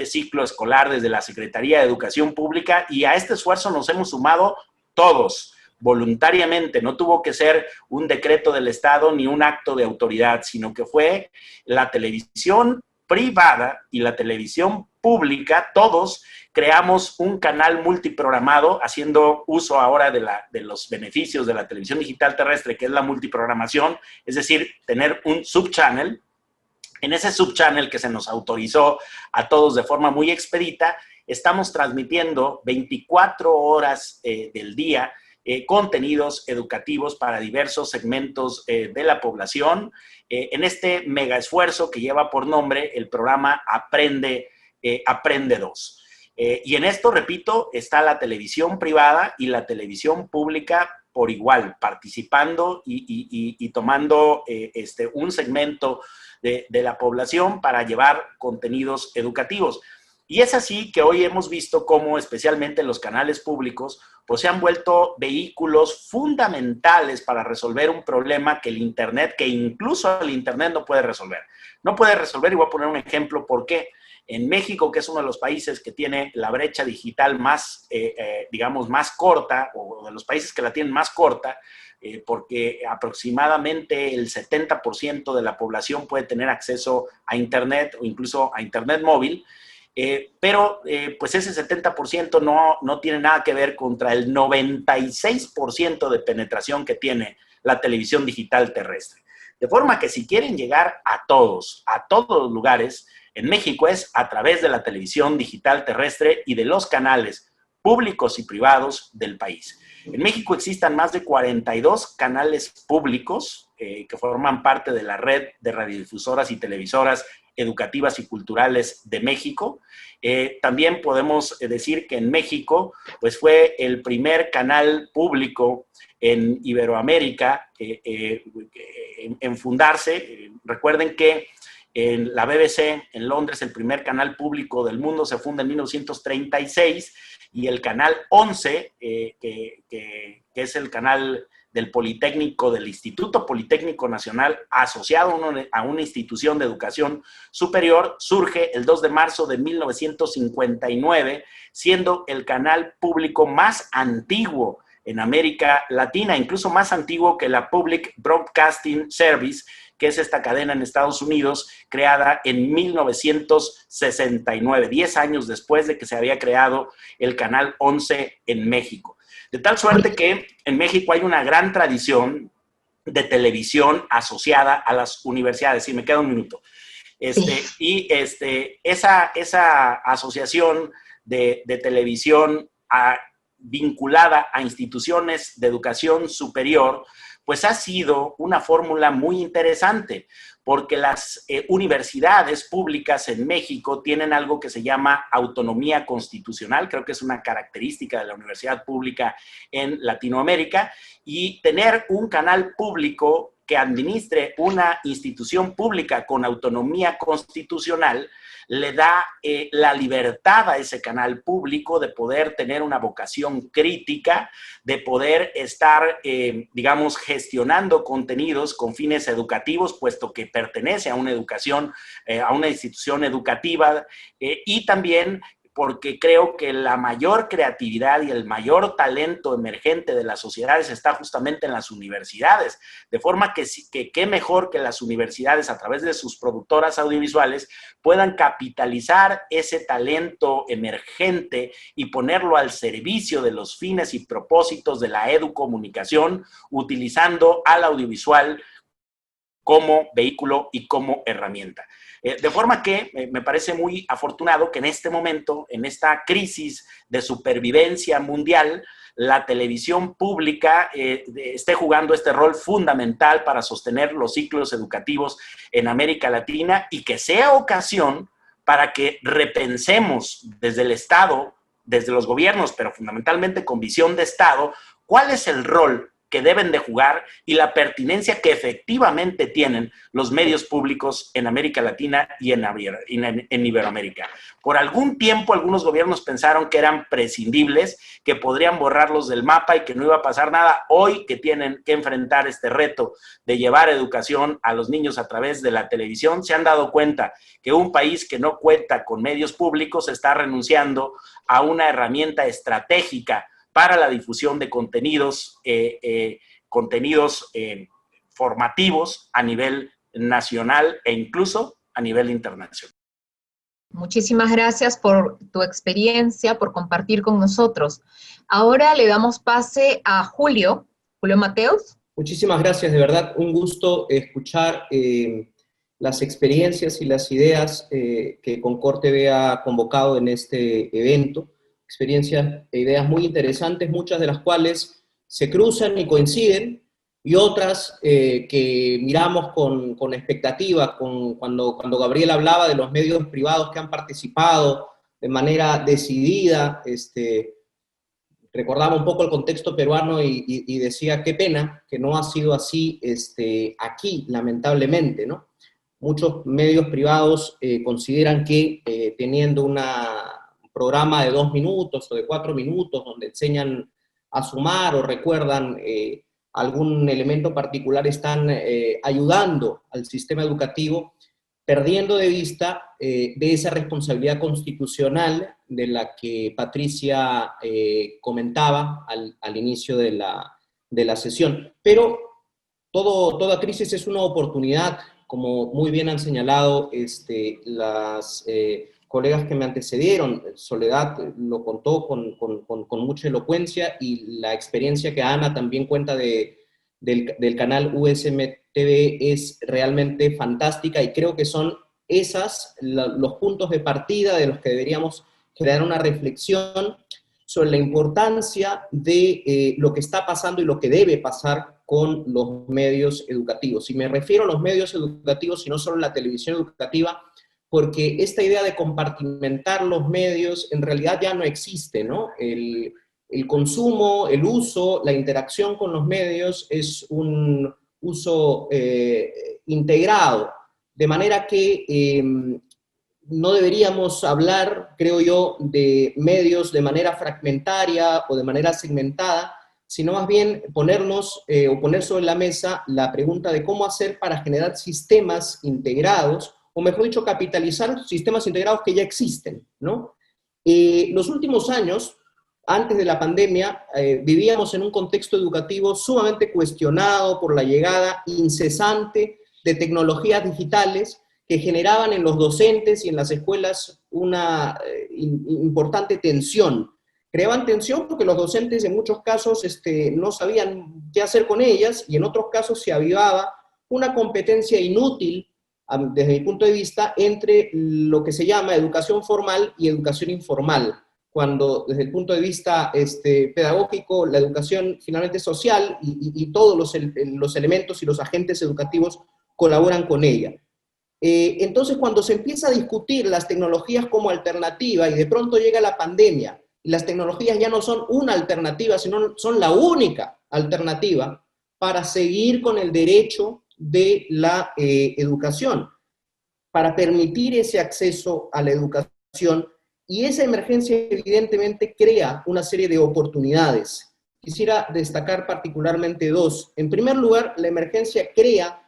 ciclo escolar desde la Secretaría de Educación Pública, y a este esfuerzo nos hemos sumado todos, voluntariamente. No tuvo que ser un decreto del Estado ni un acto de autoridad, sino que fue la televisión privada y la televisión pública. Todos creamos un canal multiprogramado, haciendo uso ahora de los beneficios de la televisión digital terrestre, que es la multiprogramación, es decir, tener un subchannel. En ese subchannel que se nos autorizó a todos de forma muy expedita, estamos transmitiendo 24 horas del día contenidos educativos para diversos segmentos de la población, en este mega esfuerzo que lleva por nombre el programa Aprende 2. Y en esto, repito, está la televisión privada y la televisión pública por igual, participando y tomando un segmento de la población para llevar contenidos educativos. Y es así que hoy hemos visto cómo especialmente los canales públicos pues se han vuelto vehículos fundamentales para resolver un problema que el Internet, que incluso el Internet no puede resolver. No puede resolver, y voy a poner un ejemplo por qué. En México, que es uno de los países que tiene la brecha digital más, digamos, más corta, o de los países que la tienen más corta, porque aproximadamente el 70% de la población puede tener acceso a Internet o incluso a Internet móvil, pero pues ese 70% no tiene nada que ver contra el 96% de penetración que tiene la televisión digital terrestre. De forma que si quieren llegar a todos los lugares, en México es a través de la televisión digital terrestre y de los canales públicos y privados del país. En México existen más de 42 canales públicos que forman parte de la red de radiodifusoras y televisoras educativas y culturales de México. También podemos decir que en México pues fue el primer canal público en Iberoamérica en fundarse. Recuerden que en la BBC en Londres, el primer canal público del mundo, se funda en 1936, y el canal 11, que es el canal del Politécnico, del Instituto Politécnico Nacional, asociado a una institución de educación superior, surge el 2 de marzo de 1959, siendo el canal público más antiguo en América Latina, incluso más antiguo que la Public Broadcasting Service, que es esta cadena en Estados Unidos, creada en 1969, 10 años después de que se había creado el Canal 11 en México. De tal suerte que en México hay una gran tradición de televisión asociada a las universidades. Sí, me queda un minuto. Esa asociación de televisión vinculada a instituciones de educación superior, pues ha sido una fórmula muy interesante, porque las universidades públicas en México tienen algo que se llama autonomía constitucional. Creo que es una característica de la universidad pública en Latinoamérica, y tener un canal público que administre una institución pública con autonomía constitucional le da la libertad a ese canal público de poder tener una vocación crítica, de poder estar, digamos, gestionando contenidos con fines educativos, puesto que pertenece a una educación, a una institución educativa, y también porque creo que la mayor creatividad y el mayor talento emergente de las sociedades está justamente en las universidades, de forma que qué mejor que las universidades, a través de sus productoras audiovisuales, puedan capitalizar ese talento emergente y ponerlo al servicio de los fines y propósitos de la educomunicación, utilizando al audiovisual como vehículo y como herramienta. De forma que me parece muy afortunado que en este momento, en esta crisis de supervivencia mundial, la televisión pública esté jugando este rol fundamental para sostener los ciclos educativos en América Latina, y que sea ocasión para que repensemos desde el Estado desde los gobiernos, pero fundamentalmente con visión de Estado, cuál es el rol que deben de jugar y la pertinencia que efectivamente tienen los medios públicos en América Latina y en Iberoamérica. Por algún tiempo algunos gobiernos pensaron que eran prescindibles, que podrían borrarlos del mapa y que no iba a pasar nada. Hoy que tienen que enfrentar este reto de llevar educación a los niños a través de la televisión, se han dado cuenta que un país que no cuenta con medios públicos está renunciando a una herramienta estratégica para la difusión de contenidos, formativos a nivel nacional e incluso a nivel internacional. Muchísimas gracias por tu experiencia, por compartir con nosotros. Ahora le damos pase a Julio Mateus. Muchísimas gracias, de verdad, un gusto escuchar las experiencias y las ideas que Concord TV ha convocado en este evento. Experiencias e ideas muy interesantes, muchas de las cuales se cruzan y coinciden, y otras que miramos con expectativa, cuando Gabriel hablaba de los medios privados que han participado de manera decidida, recordaba un poco el contexto peruano y decía, qué pena que no ha sido así aquí, lamentablemente, ¿no? Muchos medios privados consideran que teniendo un programa de 2 minutos o de 4 minutos, donde enseñan a sumar o recuerdan algún elemento particular, están ayudando al sistema educativo, perdiendo de vista de esa responsabilidad constitucional de la que Patricia comentaba al inicio de la sesión. Pero toda crisis es una oportunidad, como muy bien han señalado las colegas que me antecedieron. Soledad lo contó con mucha elocuencia, y la experiencia que Ana también cuenta del canal USM TV es realmente fantástica, y creo que son los puntos de partida de los que deberíamos crear una reflexión sobre la importancia de lo que está pasando y lo que debe pasar con los medios educativos. Y me refiero a los medios educativos y no solo la televisión educativa, porque esta idea de compartimentar los medios en realidad ya no existe, ¿no? El consumo, el uso, la interacción con los medios es un uso integrado, de manera que no deberíamos hablar, creo yo, de medios de manera fragmentaria o de manera segmentada, sino más bien poner sobre la mesa la pregunta de cómo hacer para generar sistemas integrados, o mejor dicho, capitalizar sistemas integrados que ya existen, ¿no? Los últimos años, antes de la pandemia, vivíamos en un contexto educativo sumamente cuestionado por la llegada incesante de tecnologías digitales que generaban en los docentes y en las escuelas una importante tensión. Creaban tensión porque los docentes en muchos casos no sabían qué hacer con ellas, y en otros casos se avivaba una competencia inútil, desde mi punto de vista, entre lo que se llama educación formal y educación informal, cuando desde el punto de vista pedagógico, la educación finalmente social y todos los elementos y los agentes educativos colaboran con ella. Entonces, cuando se empieza a discutir las tecnologías como alternativa, y de pronto llega la pandemia, y las tecnologías ya no son una alternativa, sino son la única alternativa para seguir con el derecho de la educación, para permitir ese acceso a la educación, y esa emergencia evidentemente crea una serie de oportunidades. Quisiera destacar particularmente 2. En primer lugar, la emergencia crea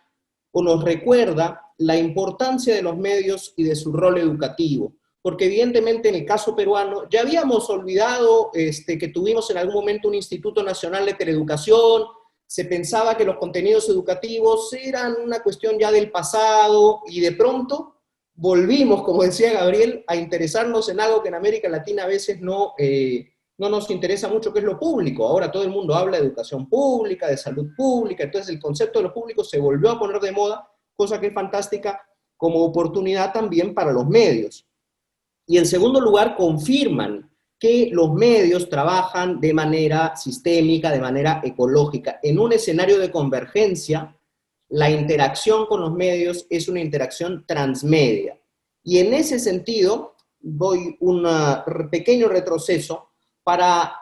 o nos recuerda la importancia de los medios y de su rol educativo, porque evidentemente en el caso peruano ya habíamos olvidado que tuvimos en algún momento un Instituto Nacional de Teleeducación. Se pensaba que los contenidos educativos eran una cuestión ya del pasado, y de pronto volvimos, como decía Gabriel, a interesarnos en algo que en América Latina a veces no nos interesa mucho, que es lo público. Ahora todo el mundo habla de educación pública, de salud pública, entonces el concepto de lo público se volvió a poner de moda, cosa que es fantástica como oportunidad también para los medios. Y en segundo lugar, confirman que los medios trabajan de manera sistémica, de manera ecológica. En un escenario de convergencia, la interacción con los medios es una interacción transmedia. Y en ese sentido, doy un pequeño retroceso para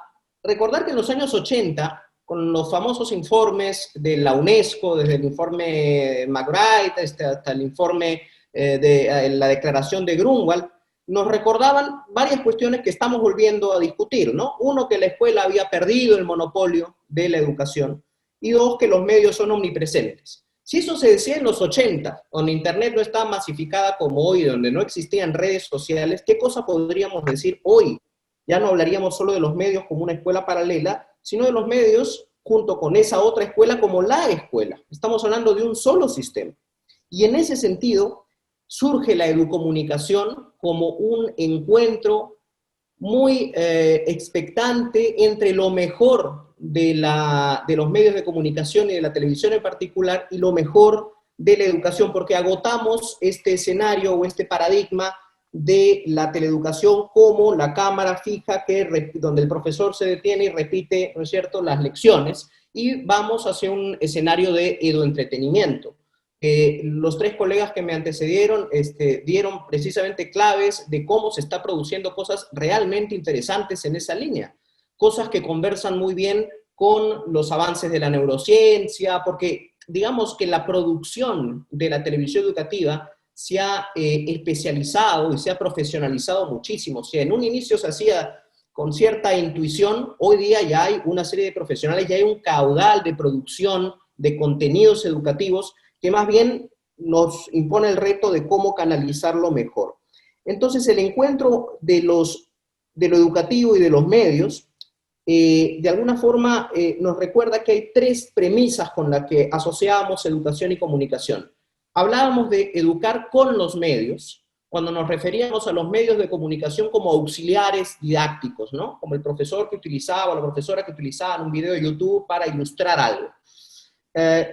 recordar que en los años 80, con los famosos informes de la UNESCO, desde el informe McBride hasta el informe de la declaración de Grunwald, nos recordaban varias cuestiones que estamos volviendo a discutir, ¿no? Uno, que la escuela había perdido el monopolio de la educación, y dos, que los medios son omnipresentes. Si eso se decía en los 80, donde Internet no estaba masificada como hoy, donde no existían redes sociales, ¿qué cosa podríamos decir hoy? Ya no hablaríamos solo de los medios como una escuela paralela, sino de los medios junto con esa otra escuela como la escuela. Estamos hablando de un solo sistema. Y en ese sentido surge la educomunicación como un encuentro muy expectante entre lo mejor de los medios de comunicación y de la televisión en particular y lo mejor de la educación, porque agotamos este escenario o este paradigma de la teleeducación como la cámara fija donde el profesor se detiene y repite, ¿no es cierto?, las lecciones, y vamos hacia un escenario de eduentretenimiento. Los tres colegas que me antecedieron dieron precisamente claves de cómo se está produciendo cosas realmente interesantes en esa línea, cosas que conversan muy bien con los avances de la neurociencia, porque digamos que la producción de la televisión educativa se ha especializado y se ha profesionalizado muchísimo. O sea, en un inicio se hacía con cierta intuición, hoy día ya hay una serie de profesionales, ya hay un caudal de producción de contenidos educativos que más bien nos impone el reto de cómo canalizarlo mejor. Entonces, el encuentro de lo educativo y de los medios, de alguna forma nos recuerda que hay tres premisas con las que asociábamos educación y comunicación. Hablábamos de educar con los medios, cuando nos referíamos a los medios de comunicación como auxiliares didácticos, ¿no? Como el profesor que utilizaba o la profesora que utilizaban un video de YouTube para ilustrar algo.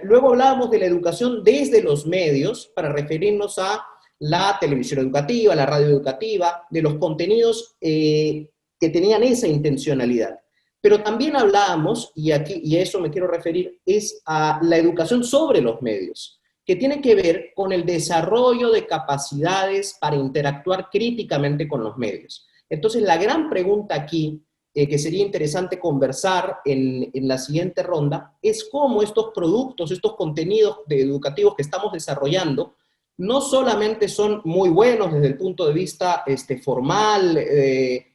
Luego hablábamos de la educación desde los medios, para referirnos a la televisión educativa, la radio educativa, de los contenidos que tenían esa intencionalidad. Pero también hablábamos, y a eso me quiero referir, es a la educación sobre los medios, que tiene que ver con el desarrollo de capacidades para interactuar críticamente con los medios. Entonces, la gran pregunta aquí, que sería interesante conversar en la siguiente ronda, es cómo estos productos, estos contenidos educativos que estamos desarrollando, no solamente son muy buenos desde el punto de vista formal,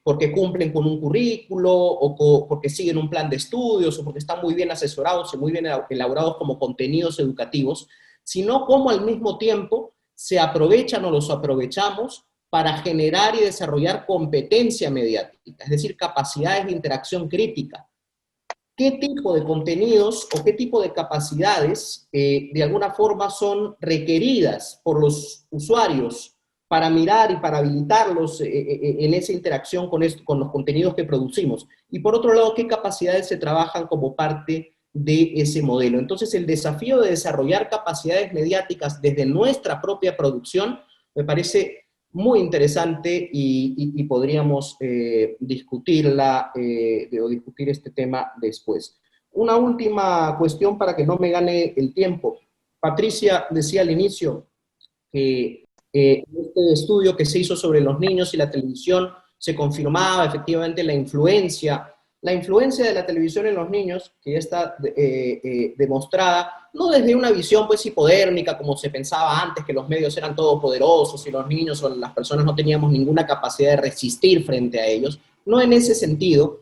porque cumplen con un currículo, o porque siguen un plan de estudios, o porque están muy bien asesorados y muy bien elaborados como contenidos educativos, sino cómo al mismo tiempo se aprovechan o los aprovechamos para generar y desarrollar competencia mediática, es decir, capacidades de interacción crítica. ¿Qué tipo de contenidos o qué tipo de capacidades de alguna forma son requeridas por los usuarios para mirar y para habilitarlos en esa interacción con los contenidos que producimos? Y por otro lado, ¿qué capacidades se trabajan como parte de ese modelo? Entonces, el desafío de desarrollar capacidades mediáticas desde nuestra propia producción me parece muy interesante y podríamos discutirla o discutir este tema después. Una última cuestión para que no me gane el tiempo. Patricia decía al inicio que en este estudio que se hizo sobre los niños y la televisión se confirmaba efectivamente la influencia de la televisión en los niños, que ya está demostrada, no desde una visión pues hipodérmica, como se pensaba antes, que los medios eran todopoderosos y los niños o las personas no teníamos ninguna capacidad de resistir frente a ellos, no en ese sentido,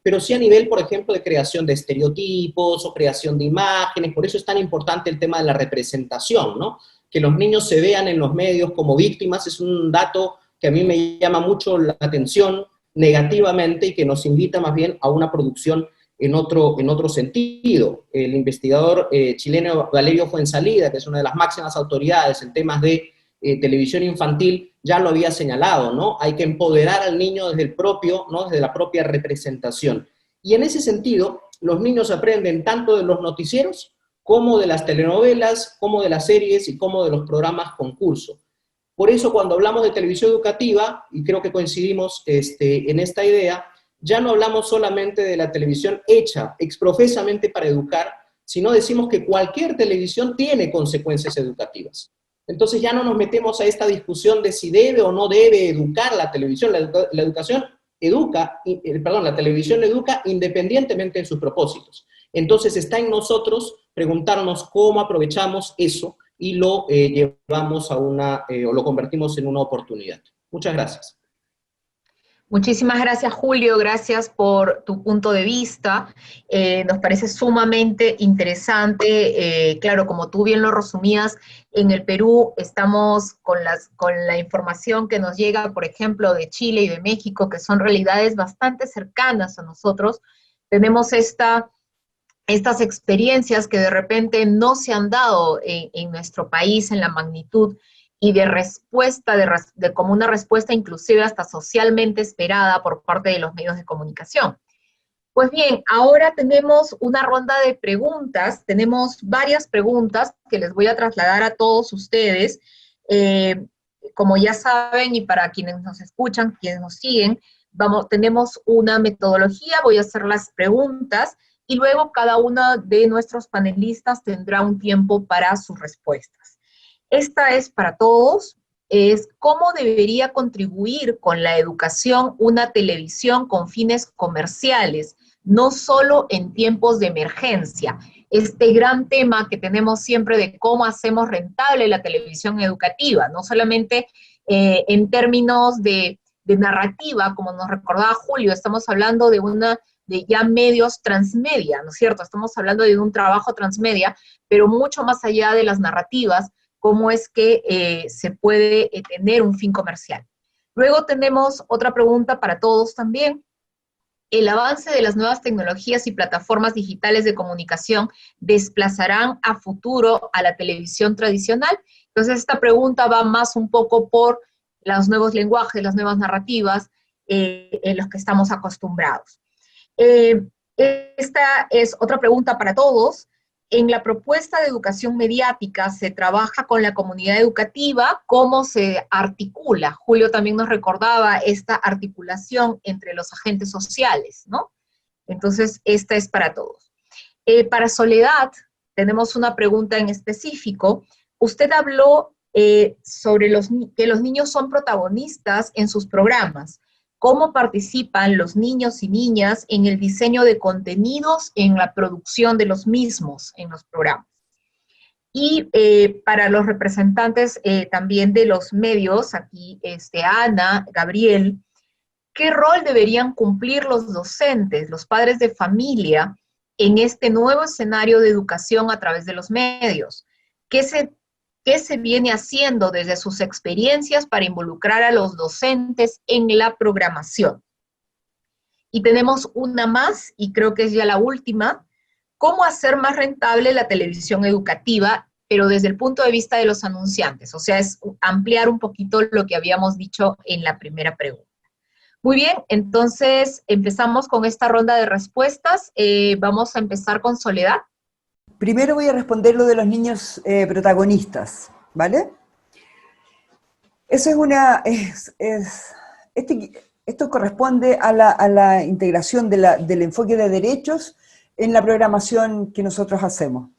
pero sí a nivel, por ejemplo, de creación de estereotipos o creación de imágenes. Por eso es tan importante el tema de la representación, ¿no? Que los niños se vean en los medios como víctimas es un dato que a mí me llama mucho la atención negativamente y que nos invita más bien a una producción en otro sentido. El investigador chileno Valerio Fuenzalida, que es una de las máximas autoridades en temas de televisión infantil, ya lo había señalado, ¿no? Hay que empoderar al niño desde ¿no? Desde la propia representación. Y en ese sentido, los niños aprenden tanto de los noticieros como de las telenovelas, como de las series y como de los programas concurso. Por eso, cuando hablamos de televisión educativa, y creo que coincidimos en esta idea, ya no hablamos solamente de la televisión hecha exprofesamente para educar, sino decimos que cualquier televisión tiene consecuencias educativas. Entonces ya no nos metemos a esta discusión de si debe o no debe educar la televisión. La televisión educa independientemente de sus propósitos. Entonces está en nosotros preguntarnos cómo aprovechamos eso y lo llevamos a o lo convertimos en una oportunidad. Muchas gracias. Muchísimas gracias, Julio, gracias por tu punto de vista. Nos parece sumamente interesante. Claro, como tú bien lo resumías, en el Perú estamos con la información que nos llega, por ejemplo, de Chile y de México, que son realidades bastante cercanas a nosotros. Tenemos estas experiencias que de repente no se han dado en nuestro país en la magnitud y de respuesta, como una respuesta inclusive hasta socialmente esperada por parte de los medios de comunicación. Pues bien, ahora tenemos una ronda de preguntas, tenemos varias preguntas que les voy a trasladar a todos ustedes. Como ya saben, y para quienes nos escuchan, quienes nos siguen, tenemos una metodología, voy a hacer las preguntas, y luego cada uno de nuestros panelistas tendrá un tiempo para sus respuestas. Esta es para todos, es cómo debería contribuir con la educación una televisión con fines comerciales, no solo en tiempos de emergencia. Este gran tema que tenemos siempre de cómo hacemos rentable la televisión educativa, no solamente en términos de narrativa, como nos recordaba Julio, estamos hablando de ya medios transmedia, ¿no es cierto? Estamos hablando de un trabajo transmedia, pero mucho más allá de las narrativas, cómo es que se puede tener un fin comercial. Luego tenemos otra pregunta para todos también. ¿El avance de las nuevas tecnologías y plataformas digitales de comunicación desplazarán a futuro a la televisión tradicional? Entonces esta pregunta va más un poco por los nuevos lenguajes, las nuevas narrativas en los que estamos acostumbrados. Esta es otra pregunta para todos. En la propuesta de educación mediática se trabaja con la comunidad educativa, ¿cómo se articula? Julio también nos recordaba esta articulación entre los agentes sociales, ¿no? Entonces, esta es para todos. Para Soledad, tenemos una pregunta en específico. Usted habló sobre que los niños son protagonistas en sus programas. ¿Cómo participan los niños y niñas en el diseño de contenidos, en la producción de los mismos en los programas? Y para los representantes también de los medios, aquí Ana, Gabriel, ¿qué rol deberían cumplir los docentes, los padres de familia, en este nuevo escenario de educación a través de los medios? ¿Qué se viene haciendo desde sus experiencias para involucrar a los docentes en la programación? Y tenemos una más, y creo que es ya la última: ¿cómo hacer más rentable la televisión educativa, pero desde el punto de vista de los anunciantes? O sea, es ampliar un poquito lo que habíamos dicho en la primera pregunta. Muy bien, entonces empezamos con esta ronda de respuestas. Vamos a empezar con Soledad. Primero voy a responder lo de los niños protagonistas, ¿vale? Eso esto corresponde a la integración del enfoque de derechos en la programación que nosotros hacemos.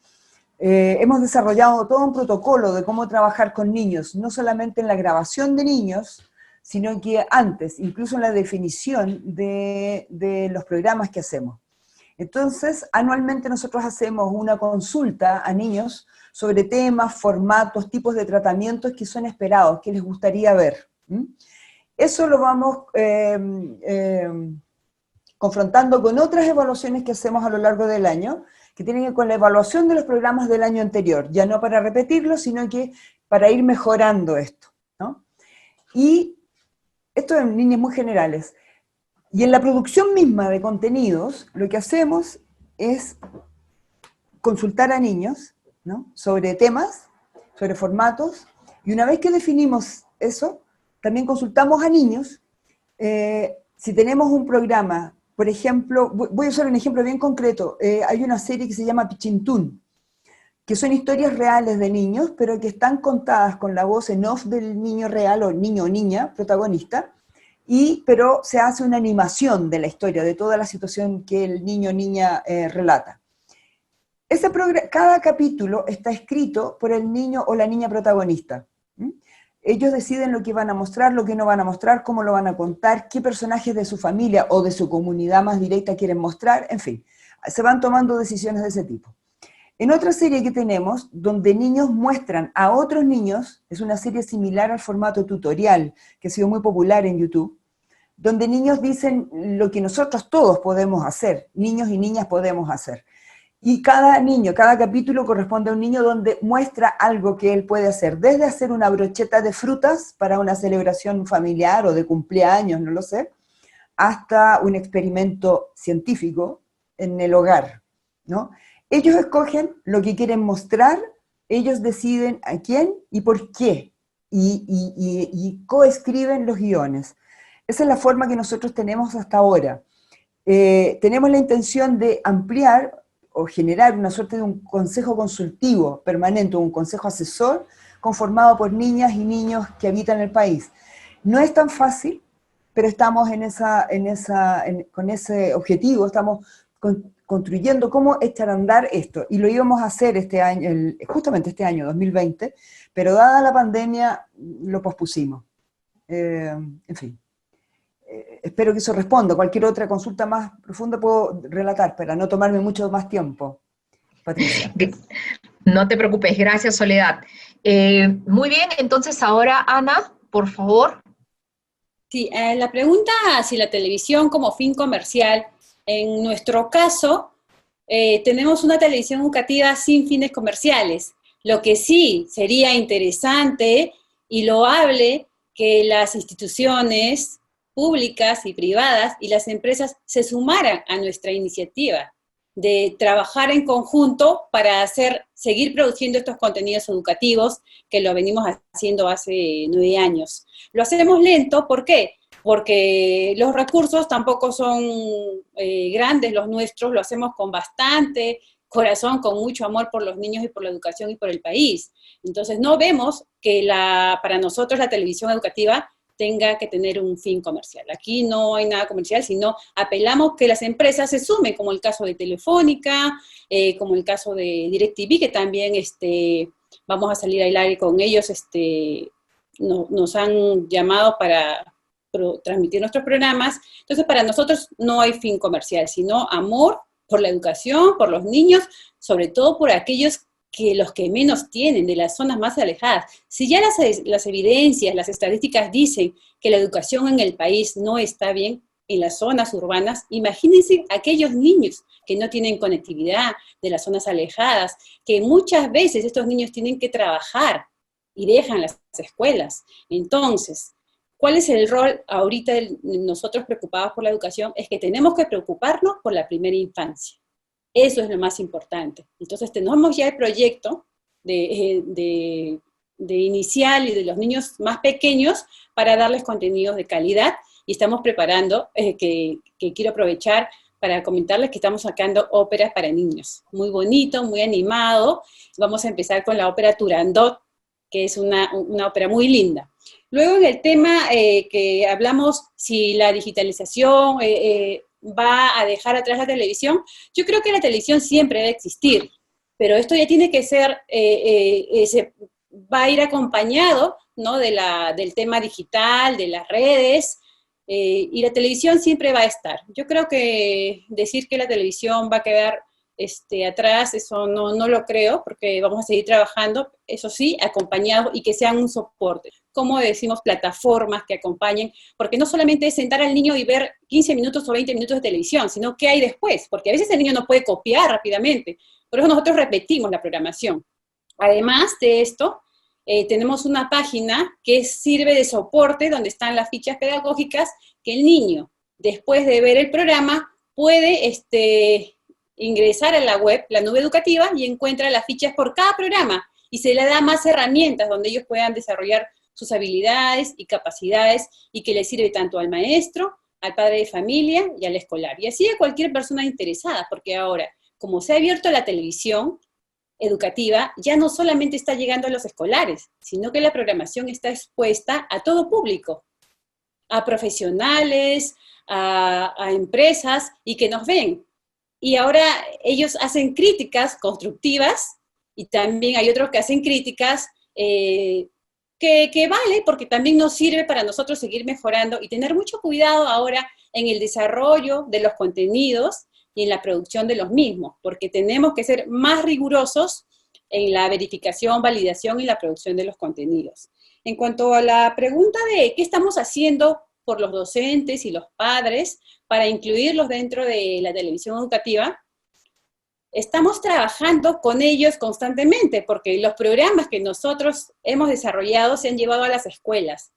Hemos desarrollado todo un protocolo de cómo trabajar con niños, no solamente en la grabación de niños, sino que antes, incluso en la definición de los programas que hacemos. Entonces, anualmente nosotros hacemos una consulta a niños sobre temas, formatos, tipos de tratamientos que son esperados, que les gustaría ver. Eso lo vamos confrontando con otras evaluaciones que hacemos a lo largo del año, que tienen que ver con la evaluación de los programas del año anterior, ya no para repetirlo, sino que para ir mejorando esto, ¿no? Y esto en líneas muy generales. Y en la producción misma de contenidos, lo que hacemos es consultar a niños, ¿no?, sobre temas, sobre formatos, y una vez que definimos eso, también consultamos a niños. Si tenemos un programa, por ejemplo, voy a usar un ejemplo bien concreto, hay una serie que se llama Pichintún, que son historias reales de niños, pero que están contadas con la voz en off del niño real, o niño o niña, protagonista, pero se hace una animación de la historia, de toda la situación que el niño o niña relata. Cada capítulo está escrito por el niño o la niña protagonista. ¿Mm? Ellos deciden lo que van a mostrar, lo que no van a mostrar, cómo lo van a contar, qué personajes de su familia o de su comunidad más directa quieren mostrar, en fin, se van tomando decisiones de ese tipo. En otra serie que tenemos, donde niños muestran a otros niños, es una serie similar al formato tutorial, que ha sido muy popular en YouTube, donde niños dicen lo que nosotros todos podemos hacer, niños y niñas podemos hacer. Y cada niño, cada capítulo corresponde a un niño donde muestra algo que él puede hacer, desde hacer una brocheta de frutas para una celebración familiar o de cumpleaños, no lo sé, hasta un experimento científico en el hogar, ¿no? Ellos escogen lo que quieren mostrar, ellos deciden a quién y por qué, y coescriben los guiones. Esa es la forma que nosotros tenemos hasta ahora. Tenemos la intención de ampliar o generar una suerte de un consejo consultivo permanente, un consejo asesor conformado por niñas y niños que habitan el país. No es tan fácil, pero estamos con ese objetivo, estamos construyendo cómo echar a andar esto, y lo íbamos a hacer este año, justamente este año, 2020, pero dada la pandemia lo pospusimos. En fin. Espero que eso responda. Cualquier otra consulta más profunda puedo relatar, para no tomarme mucho más tiempo, Patricia. No te preocupes, gracias, Soledad. Muy bien, entonces ahora, Ana, por favor. Sí, la pregunta si la televisión como fin comercial, en nuestro caso, tenemos una televisión educativa sin fines comerciales. Lo que sí sería interesante y loable que las instituciones públicas y privadas y las empresas se sumaran a nuestra iniciativa de trabajar en conjunto para seguir produciendo estos contenidos educativos que lo venimos haciendo hace 9 años. Lo hacemos lento, ¿por qué? Porque los recursos tampoco son grandes, los nuestros, lo hacemos con bastante corazón, con mucho amor por los niños y por la educación y por el país. Entonces no vemos que para nosotros la televisión educativa tenga que tener un fin comercial. Aquí no hay nada comercial, sino apelamos que las empresas se sumen, como el caso de Telefónica, como el caso de DirecTV, que también vamos a salir al aire con ellos, nos han llamado para transmitir nuestros programas. Entonces, para nosotros no hay fin comercial, sino amor por la educación, por los niños, sobre todo por aquellos los que menos tienen, de las zonas más alejadas. Si ya las evidencias, las estadísticas dicen que la educación en el país no está bien en las zonas urbanas, imagínense aquellos niños que no tienen conectividad, de las zonas alejadas, que muchas veces estos niños tienen que trabajar y dejan las escuelas. Entonces, ¿cuál es el rol ahorita de nosotros preocupados por la educación? Es que tenemos que preocuparnos por la primera infancia. Eso es lo más importante. Entonces tenemos ya el proyecto de inicial y de los niños más pequeños para darles contenidos de calidad, y estamos preparando, que quiero aprovechar para comentarles que estamos sacando óperas para niños. Muy bonito, muy animado. Vamos a empezar con la ópera Turandot, que es una ópera muy linda. Luego en el tema que hablamos, si la digitalización va a dejar atrás la televisión, yo creo que la televisión siempre debe existir, pero esto ya tiene que ser, va a ir acompañado, ¿no?, del tema digital, de las redes, y la televisión siempre va a estar. Yo creo que decir que la televisión va a quedar atrás, eso no lo creo, porque vamos a seguir trabajando, eso sí, acompañados y que sean un soporte. Como decimos, plataformas que acompañen, porque no solamente es sentar al niño y ver 15 minutos o 20 minutos de televisión, sino qué hay después, porque a veces el niño no puede copiar rápidamente, por eso nosotros repetimos la programación. Además de esto, tenemos una página que sirve de soporte, donde están las fichas pedagógicas, que el niño, después de ver el programa, puede ingresar a la web, la nube educativa, y encuentra las fichas por cada programa, y se le da más herramientas donde ellos puedan desarrollar sus habilidades y capacidades, y que le sirve tanto al maestro, al padre de familia y al escolar, y así a cualquier persona interesada, porque ahora, como se ha abierto la televisión educativa, ya no solamente está llegando a los escolares, sino que la programación está expuesta a todo público, a profesionales, a empresas, y que nos ven. y ahora ellos hacen críticas constructivas, y también hay otros que hacen críticas que vale, porque también nos sirve para nosotros seguir mejorando y tener mucho cuidado ahora en el desarrollo de los contenidos y en la producción de los mismos, porque tenemos que ser más rigurosos en la verificación, validación y la producción de los contenidos. En cuanto a la pregunta de qué estamos haciendo por los docentes y los padres para incluirlos dentro de la televisión educativa, estamos trabajando con ellos constantemente, porque los programas que nosotros hemos desarrollado se han llevado a las escuelas,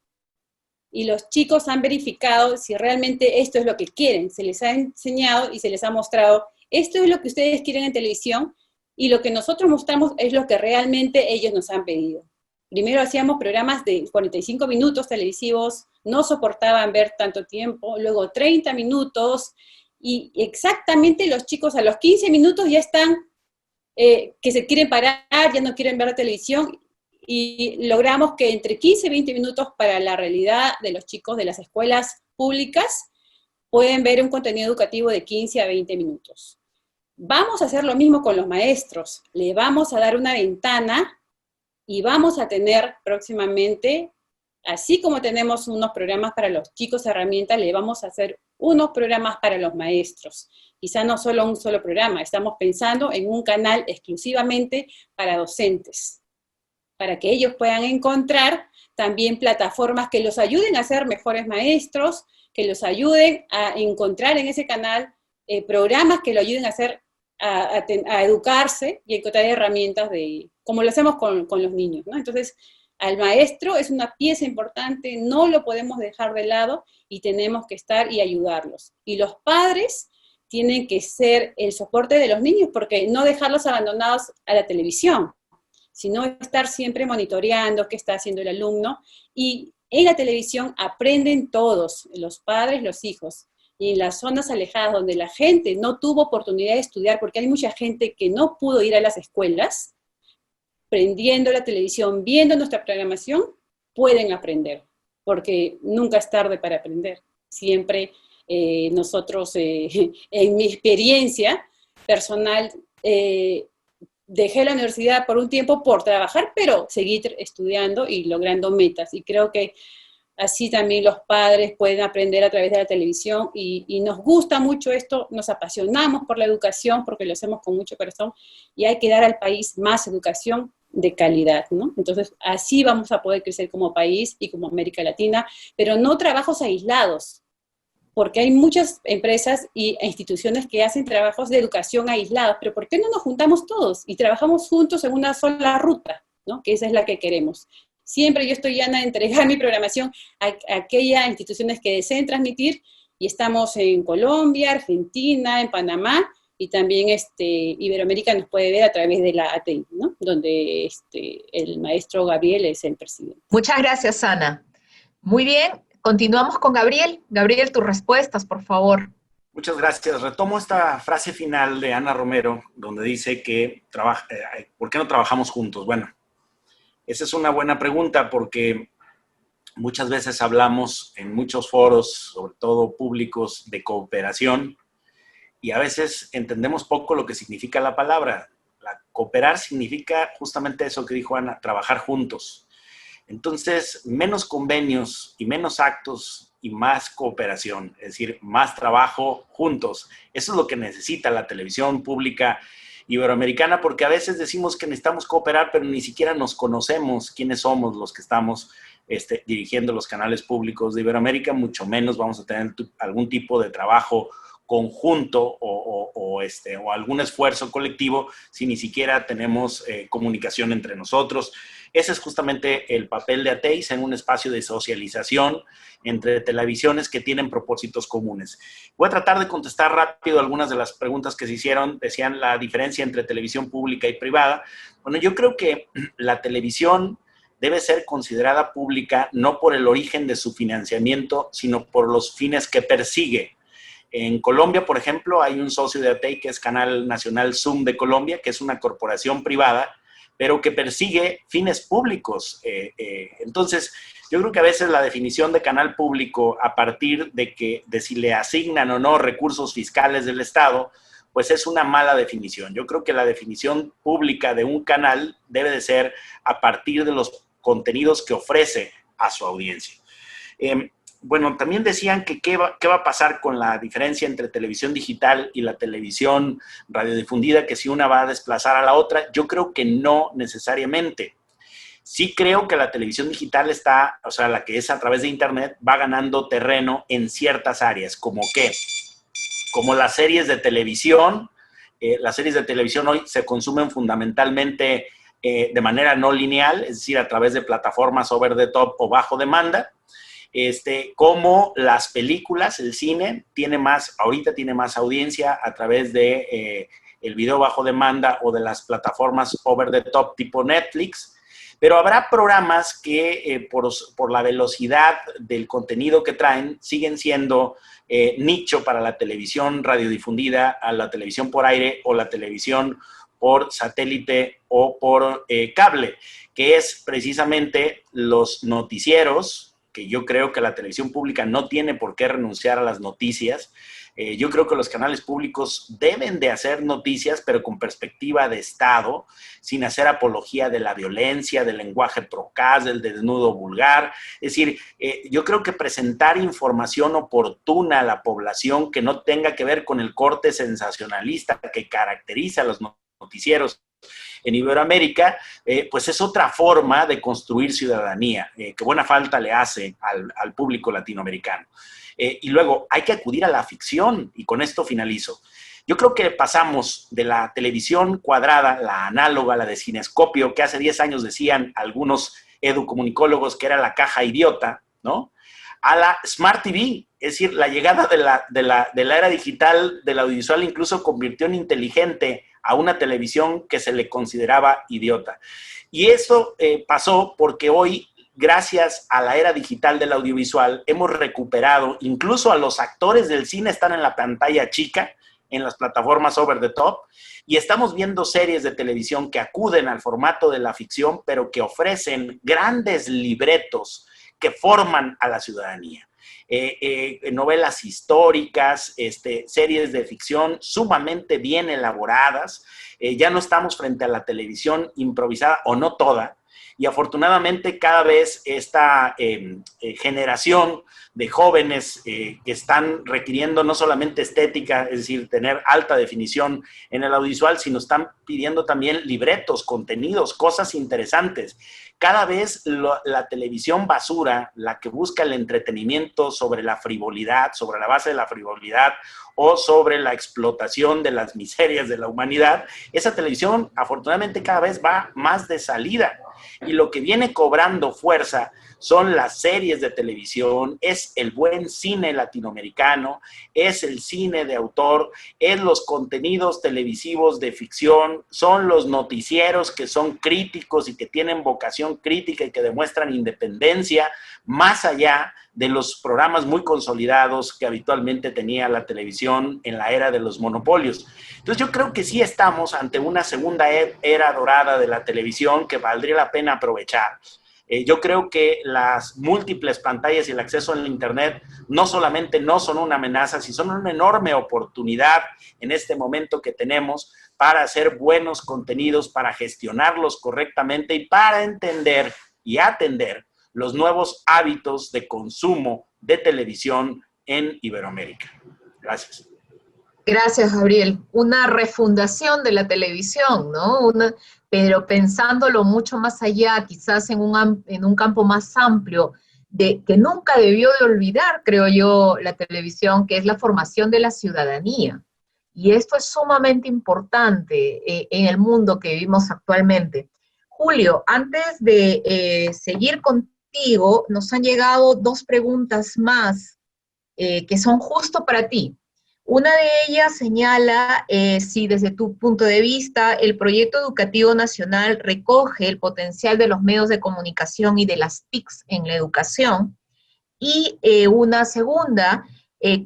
y los chicos han verificado si realmente esto es lo que quieren. Se les ha enseñado y se les ha mostrado, esto es lo que ustedes quieren en televisión, y lo que nosotros mostramos es lo que realmente ellos nos han pedido. Primero hacíamos programas de 45 minutos televisivos, no soportaban ver tanto tiempo, luego 30 minutos, y exactamente los chicos a los 15 minutos ya están, que se quieren parar, ya no quieren ver la televisión, y logramos que entre 15 y 20 minutos para la realidad de los chicos de las escuelas públicas pueden ver un contenido educativo de 15 a 20 minutos. Vamos a hacer lo mismo con los maestros, le vamos a dar una ventana y vamos a tener próximamente, así como tenemos unos programas para los chicos herramientas, le vamos a hacer unos programas para los maestros. Quizá no solo un solo programa, estamos pensando en un canal exclusivamente para docentes, para que ellos puedan encontrar también plataformas que los ayuden a ser mejores maestros, que los ayuden a encontrar en ese canal programas que lo ayuden a hacer, a educarse y a encontrar herramientas como lo hacemos con los niños, ¿no? Entonces, al maestro es una pieza importante, no lo podemos dejar de lado y tenemos que estar y ayudarlos. Y los padres tienen que ser el soporte de los niños, porque no dejarlos abandonados a la televisión, sino estar siempre monitoreando qué está haciendo el alumno. Y en la televisión aprenden todos, los padres, los hijos. Y en las zonas alejadas donde la gente no tuvo oportunidad de estudiar, porque hay mucha gente que no pudo ir a las escuelas, prendiendo la televisión, viendo nuestra programación, pueden aprender, porque nunca es tarde para aprender. Siempre nosotros, en mi experiencia personal, dejé la universidad por un tiempo por trabajar, pero seguí estudiando y logrando metas, y creo que así también los padres pueden aprender a través de la televisión, y nos gusta mucho esto, nos apasionamos por la educación, porque lo hacemos con mucho corazón, y hay que dar al país más educación de calidad, ¿no? Entonces, así vamos a poder crecer como país y como América Latina, pero no trabajos aislados, porque hay muchas empresas e instituciones que hacen trabajos de educación aislados, pero ¿por qué no nos juntamos todos y trabajamos juntos en una sola ruta, ¿no? Que esa es la que queremos. Siempre yo estoy llana de entregar mi programación a aquellas instituciones que deseen transmitir, y estamos en Colombia, Argentina, en Panamá, y también Iberoamérica nos puede ver a través de la ATI, ¿no? Donde el maestro Gabriel es el presidente. Muchas gracias, Ana. Muy bien, continuamos con Gabriel. Gabriel, tus respuestas, por favor. Muchas gracias. Retomo esta frase final de Ana Romero, donde dice que ¿por qué no trabajamos juntos? Bueno, esa es una buena pregunta, porque muchas veces hablamos en muchos foros, sobre todo públicos, de cooperación, y a veces entendemos poco lo que significa la palabra. Cooperar significa justamente eso que dijo Ana, trabajar juntos. Entonces, menos convenios y menos actos y más cooperación, es decir, más trabajo juntos. Eso es lo que necesita la televisión pública iberoamericana, porque a veces decimos que necesitamos cooperar, pero ni siquiera nos conocemos quiénes somos los que estamos dirigiendo los canales públicos de Iberoamérica, mucho menos vamos a tener algún tipo de trabajo conjunto o algún esfuerzo colectivo si ni siquiera tenemos comunicación entre nosotros. Ese es justamente el papel de ATEIS en un espacio de socialización entre televisiones que tienen propósitos comunes. Voy a tratar de contestar rápido algunas de las preguntas que se hicieron. Decían la diferencia entre televisión pública y privada. Bueno, yo creo que la televisión debe ser considerada pública no por el origen de su financiamiento, sino por los fines que persigue. En Colombia, por ejemplo, hay un socio de ATEI que es Canal Nacional Zoom de Colombia, que es una corporación privada, pero que persigue fines públicos. Entonces, yo creo que a veces la definición de canal público a partir de si le asignan o no recursos fiscales del Estado, pues es una mala definición. Yo creo que la definición pública de un canal debe de ser a partir de los contenidos que ofrece a su audiencia. Bueno, también decían que qué va a pasar con la diferencia entre televisión digital y la televisión radiodifundida, que si una va a desplazar a la otra. Yo creo que no necesariamente. Sí creo que la televisión digital está, o sea, la que es a través de internet, va ganando terreno en ciertas áreas, como las series de televisión. Las series de televisión hoy se consumen fundamentalmente de manera no lineal, es decir, a través de plataformas over the top o bajo demanda. Como las películas, el cine ahorita tiene más audiencia a través de el video bajo demanda o de las plataformas over the top tipo Netflix. Pero habrá programas que por la velocidad del contenido que traen siguen siendo nicho para la televisión radiodifundida, a la televisión por aire o la televisión por satélite o por cable, que es precisamente los noticieros, que yo creo que la televisión pública no tiene por qué renunciar a las noticias. Yo creo que los canales públicos deben de hacer noticias, pero con perspectiva de Estado, sin hacer apología de la violencia, del lenguaje procaz, del desnudo vulgar. Es decir, yo creo que presentar información oportuna a la población que no tenga que ver con el corte sensacionalista que caracteriza a los noticieros en Iberoamérica, pues es otra forma de construir ciudadanía, que buena falta le hace al público latinoamericano. Y luego hay que acudir a la ficción, y con esto finalizo. Yo creo que pasamos de la televisión cuadrada, la análoga, la de cinescopio, que hace 10 años decían algunos educomunicólogos que era la caja idiota, ¿no?, a la Smart TV. Es decir, la llegada de la era digital del audiovisual incluso convirtió en inteligente a una televisión que se le consideraba idiota. Y eso pasó porque hoy, gracias a la era digital del audiovisual, hemos recuperado, incluso a los actores del cine están en la pantalla chica, en las plataformas over the top, y estamos viendo series de televisión que acuden al formato de la ficción, pero que ofrecen grandes libretos que forman a la ciudadanía. Novelas históricas, series de ficción sumamente bien elaboradas. Ya no estamos frente a la televisión improvisada, o no toda, y afortunadamente cada vez esta generación de jóvenes que están requiriendo no solamente estética, es decir, tener alta definición en el audiovisual, sino están pidiendo también libretos, contenidos, cosas interesantes. Cada vez la televisión basura, la que busca el entretenimiento sobre la frivolidad, sobre la base de la frivolidad o sobre la explotación de las miserias de la humanidad, esa televisión afortunadamente cada vez va más de salida. Y lo que viene cobrando fuerza son las series de televisión, es el buen cine latinoamericano, es el cine de autor, es los contenidos televisivos de ficción, son los noticieros que son críticos y que tienen vocación crítica y que demuestran independencia más allá de los programas muy consolidados que habitualmente tenía la televisión en la era de los monopolios. Entonces yo creo que sí estamos ante una segunda era dorada de la televisión que valdría la pena aprovechar. Yo creo que las múltiples pantallas y el acceso al internet no solamente no son una amenaza, sino son una enorme oportunidad en este momento que tenemos para hacer buenos contenidos, para gestionarlos correctamente y para entender y atender los nuevos hábitos de consumo de televisión en Iberoamérica. Gracias. Gracias, Gabriel. Una refundación de la televisión, ¿no? Pero pensándolo mucho más allá, quizás en un campo más amplio, que nunca debió de olvidar, creo yo, la televisión, que es la formación de la ciudadanía. Y esto es sumamente importante en el mundo que vivimos actualmente. Julio, antes de seguir contigo, nos han llegado 2 preguntas más que son justo para ti. Una de ellas señala si desde tu punto de vista el proyecto educativo nacional recoge el potencial de los medios de comunicación y de las TICs en la educación. Y una segunda,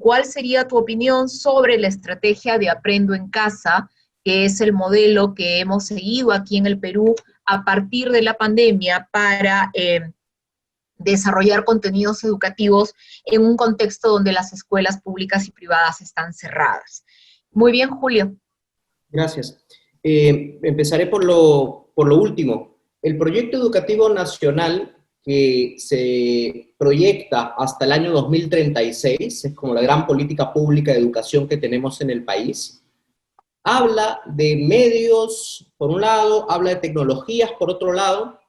¿cuál sería tu opinión sobre la estrategia de Aprendo en Casa, que es el modelo que hemos seguido aquí en el Perú a partir de la pandemia para desarrollar contenidos educativos en un contexto donde las escuelas públicas y privadas están cerradas? Muy bien, Julio. Gracias. Empezaré por lo último. El proyecto educativo nacional que se proyecta hasta el año 2036, es como la gran política pública de educación que tenemos en el país, habla de medios, por un lado, habla de tecnologías, por otro lado,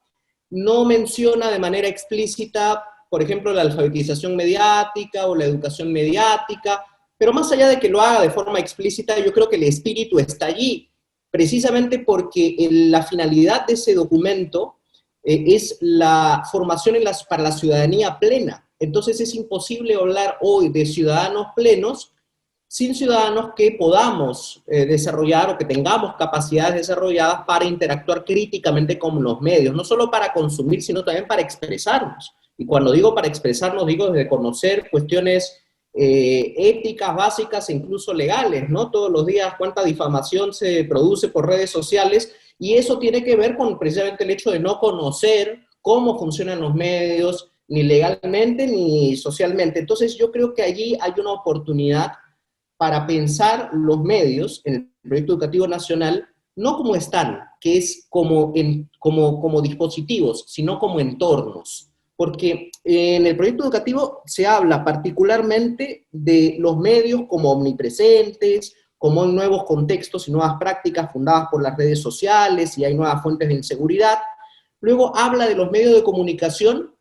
no menciona de manera explícita, por ejemplo, la alfabetización mediática o la educación mediática, pero más allá de que lo haga de forma explícita, yo creo que el espíritu está allí, precisamente porque la finalidad de ese documento es la formación para la ciudadanía plena. Entonces es imposible hablar hoy de ciudadanos plenos sin ciudadanos que podamos desarrollar o que tengamos capacidades desarrolladas para interactuar críticamente con los medios, no solo para consumir, sino también para expresarnos. Y cuando digo para expresarnos, digo desde conocer cuestiones éticas básicas e incluso legales, ¿no? Todos los días cuánta difamación se produce por redes sociales, y eso tiene que ver con precisamente el hecho de no conocer cómo funcionan los medios, ni legalmente ni socialmente. Entonces yo creo que allí hay una oportunidad para pensar los medios en el proyecto educativo nacional, no como están, que es como dispositivos, sino como entornos. Porque en el proyecto educativo se habla particularmente de los medios como omnipresentes, como en nuevos contextos y nuevas prácticas fundadas por las redes sociales, y hay nuevas fuentes de inseguridad. Luego habla de los medios de comunicación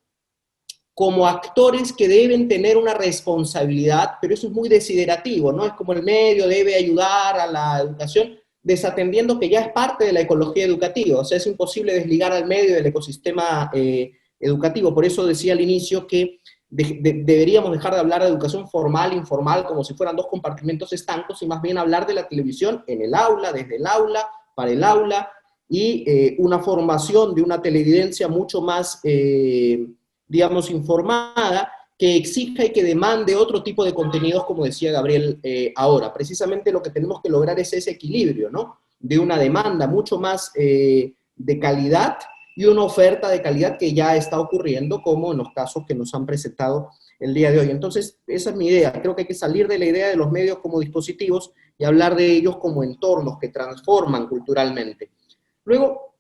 como actores que deben tener una responsabilidad, pero eso es muy desiderativo, ¿no? Es como el medio debe ayudar a la educación, desatendiendo que ya es parte de la ecología educativa, o sea, es imposible desligar al medio del ecosistema educativo. Por eso decía al inicio que deberíamos dejar de hablar de educación formal e informal como si fueran dos compartimentos estancos, y más bien hablar de la televisión en el aula, desde el aula, para el aula, y una formación de una televidencia mucho más digamos, informada, que exija y que demande otro tipo de contenidos, como decía Gabriel ahora. Precisamente lo que tenemos que lograr es ese equilibrio, ¿no? De una demanda mucho más de calidad y una oferta de calidad que ya está ocurriendo, como en los casos que nos han presentado el día de hoy. Entonces, esa es mi idea. Creo que hay que salir de la idea de los medios como dispositivos y hablar de ellos como entornos que transforman culturalmente. Luego,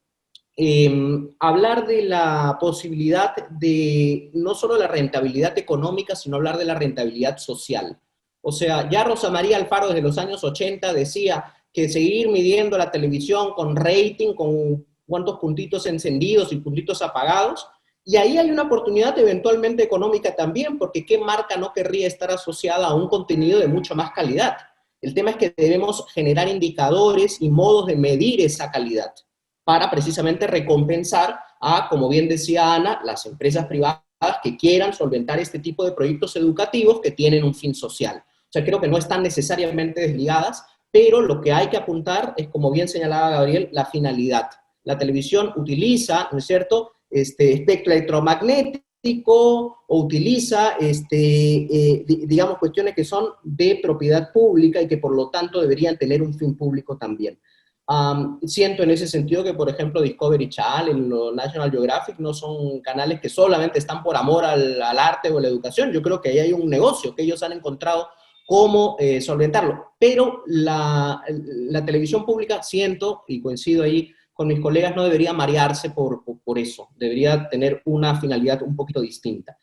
hablar de la posibilidad de no solo la rentabilidad económica, sino hablar de la rentabilidad social. O sea, ya Rosa María Alfaro desde los años 80 decía que seguir midiendo la televisión con rating, con cuántos puntitos encendidos y puntitos apagados, y ahí hay una oportunidad eventualmente económica también, porque ¿qué marca no querría estar asociada a un contenido de mucha más calidad? El tema es que debemos generar indicadores y modos de medir esa calidad, para precisamente recompensar a, como bien decía Ana, las empresas privadas que quieran solventar este tipo de proyectos educativos que tienen un fin social. O sea, creo que no están necesariamente desligadas, pero lo que hay que apuntar es, como bien señalaba Gabriel, la finalidad. La televisión utiliza, ¿no es cierto?, espectro electromagnético, o utiliza, digamos, cuestiones que son de propiedad pública y que por lo tanto deberían tener un fin público también. Siento en ese sentido que, por ejemplo, Discovery Channel o National Geographic no son canales que solamente están por amor al arte o a la educación. Yo creo que ahí hay un negocio que ellos han encontrado cómo solventarlo. Pero la televisión pública, siento, y coincido ahí con mis colegas, no debería marearse por eso. Debería tener una finalidad un poquito distinta.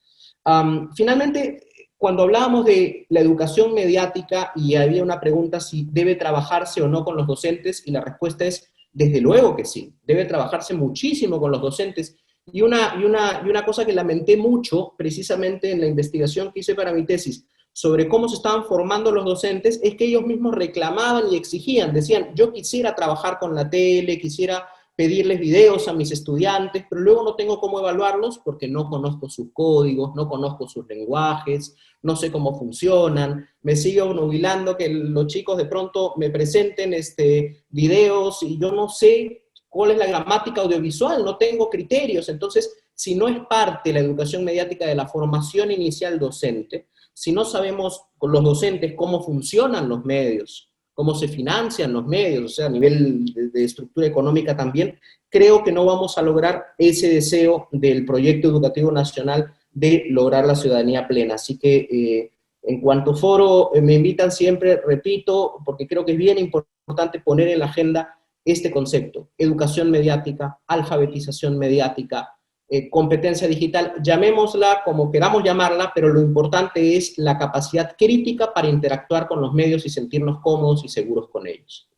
Finalmente, cuando hablábamos de la educación mediática y había una pregunta si debe trabajarse o no con los docentes, y la respuesta es, desde luego que sí, debe trabajarse muchísimo con los docentes. Y una cosa que lamenté mucho, precisamente en la investigación que hice para mi tesis, sobre cómo se estaban formando los docentes, es que ellos mismos reclamaban y exigían, decían, yo quisiera trabajar con la tele, quisiera pedirles videos a mis estudiantes, pero luego no tengo cómo evaluarlos porque no conozco sus códigos, no conozco sus lenguajes, no sé cómo funcionan, me sigue obnubilando que los chicos de pronto me presenten videos y yo no sé cuál es la gramática audiovisual, no tengo criterios. Entonces, si no es parte la educación mediática de la formación inicial docente, si no sabemos con los docentes cómo funcionan los medios, cómo se financian los medios, o sea, a nivel de estructura económica también, creo que no vamos a lograr ese deseo del proyecto educativo nacional de lograr la ciudadanía plena. Así que En cuanto foro me invitan siempre, repito, porque creo que es bien importante poner en la agenda este concepto: educación mediática, alfabetización mediática, competencia digital, llamémosla como queramos llamarla, pero lo importante es la capacidad crítica para interactuar con los medios y sentirnos cómodos y seguros con ellos.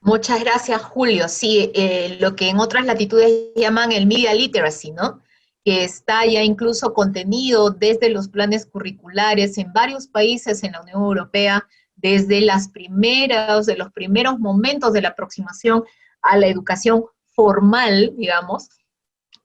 Muchas gracias, Julio. Sí, lo que en otras latitudes llaman el media literacy, ¿no? Que está ya incluso contenido desde los planes curriculares en varios países en la Unión Europea, desde de los primeros momentos de la aproximación a la educación formal, digamos,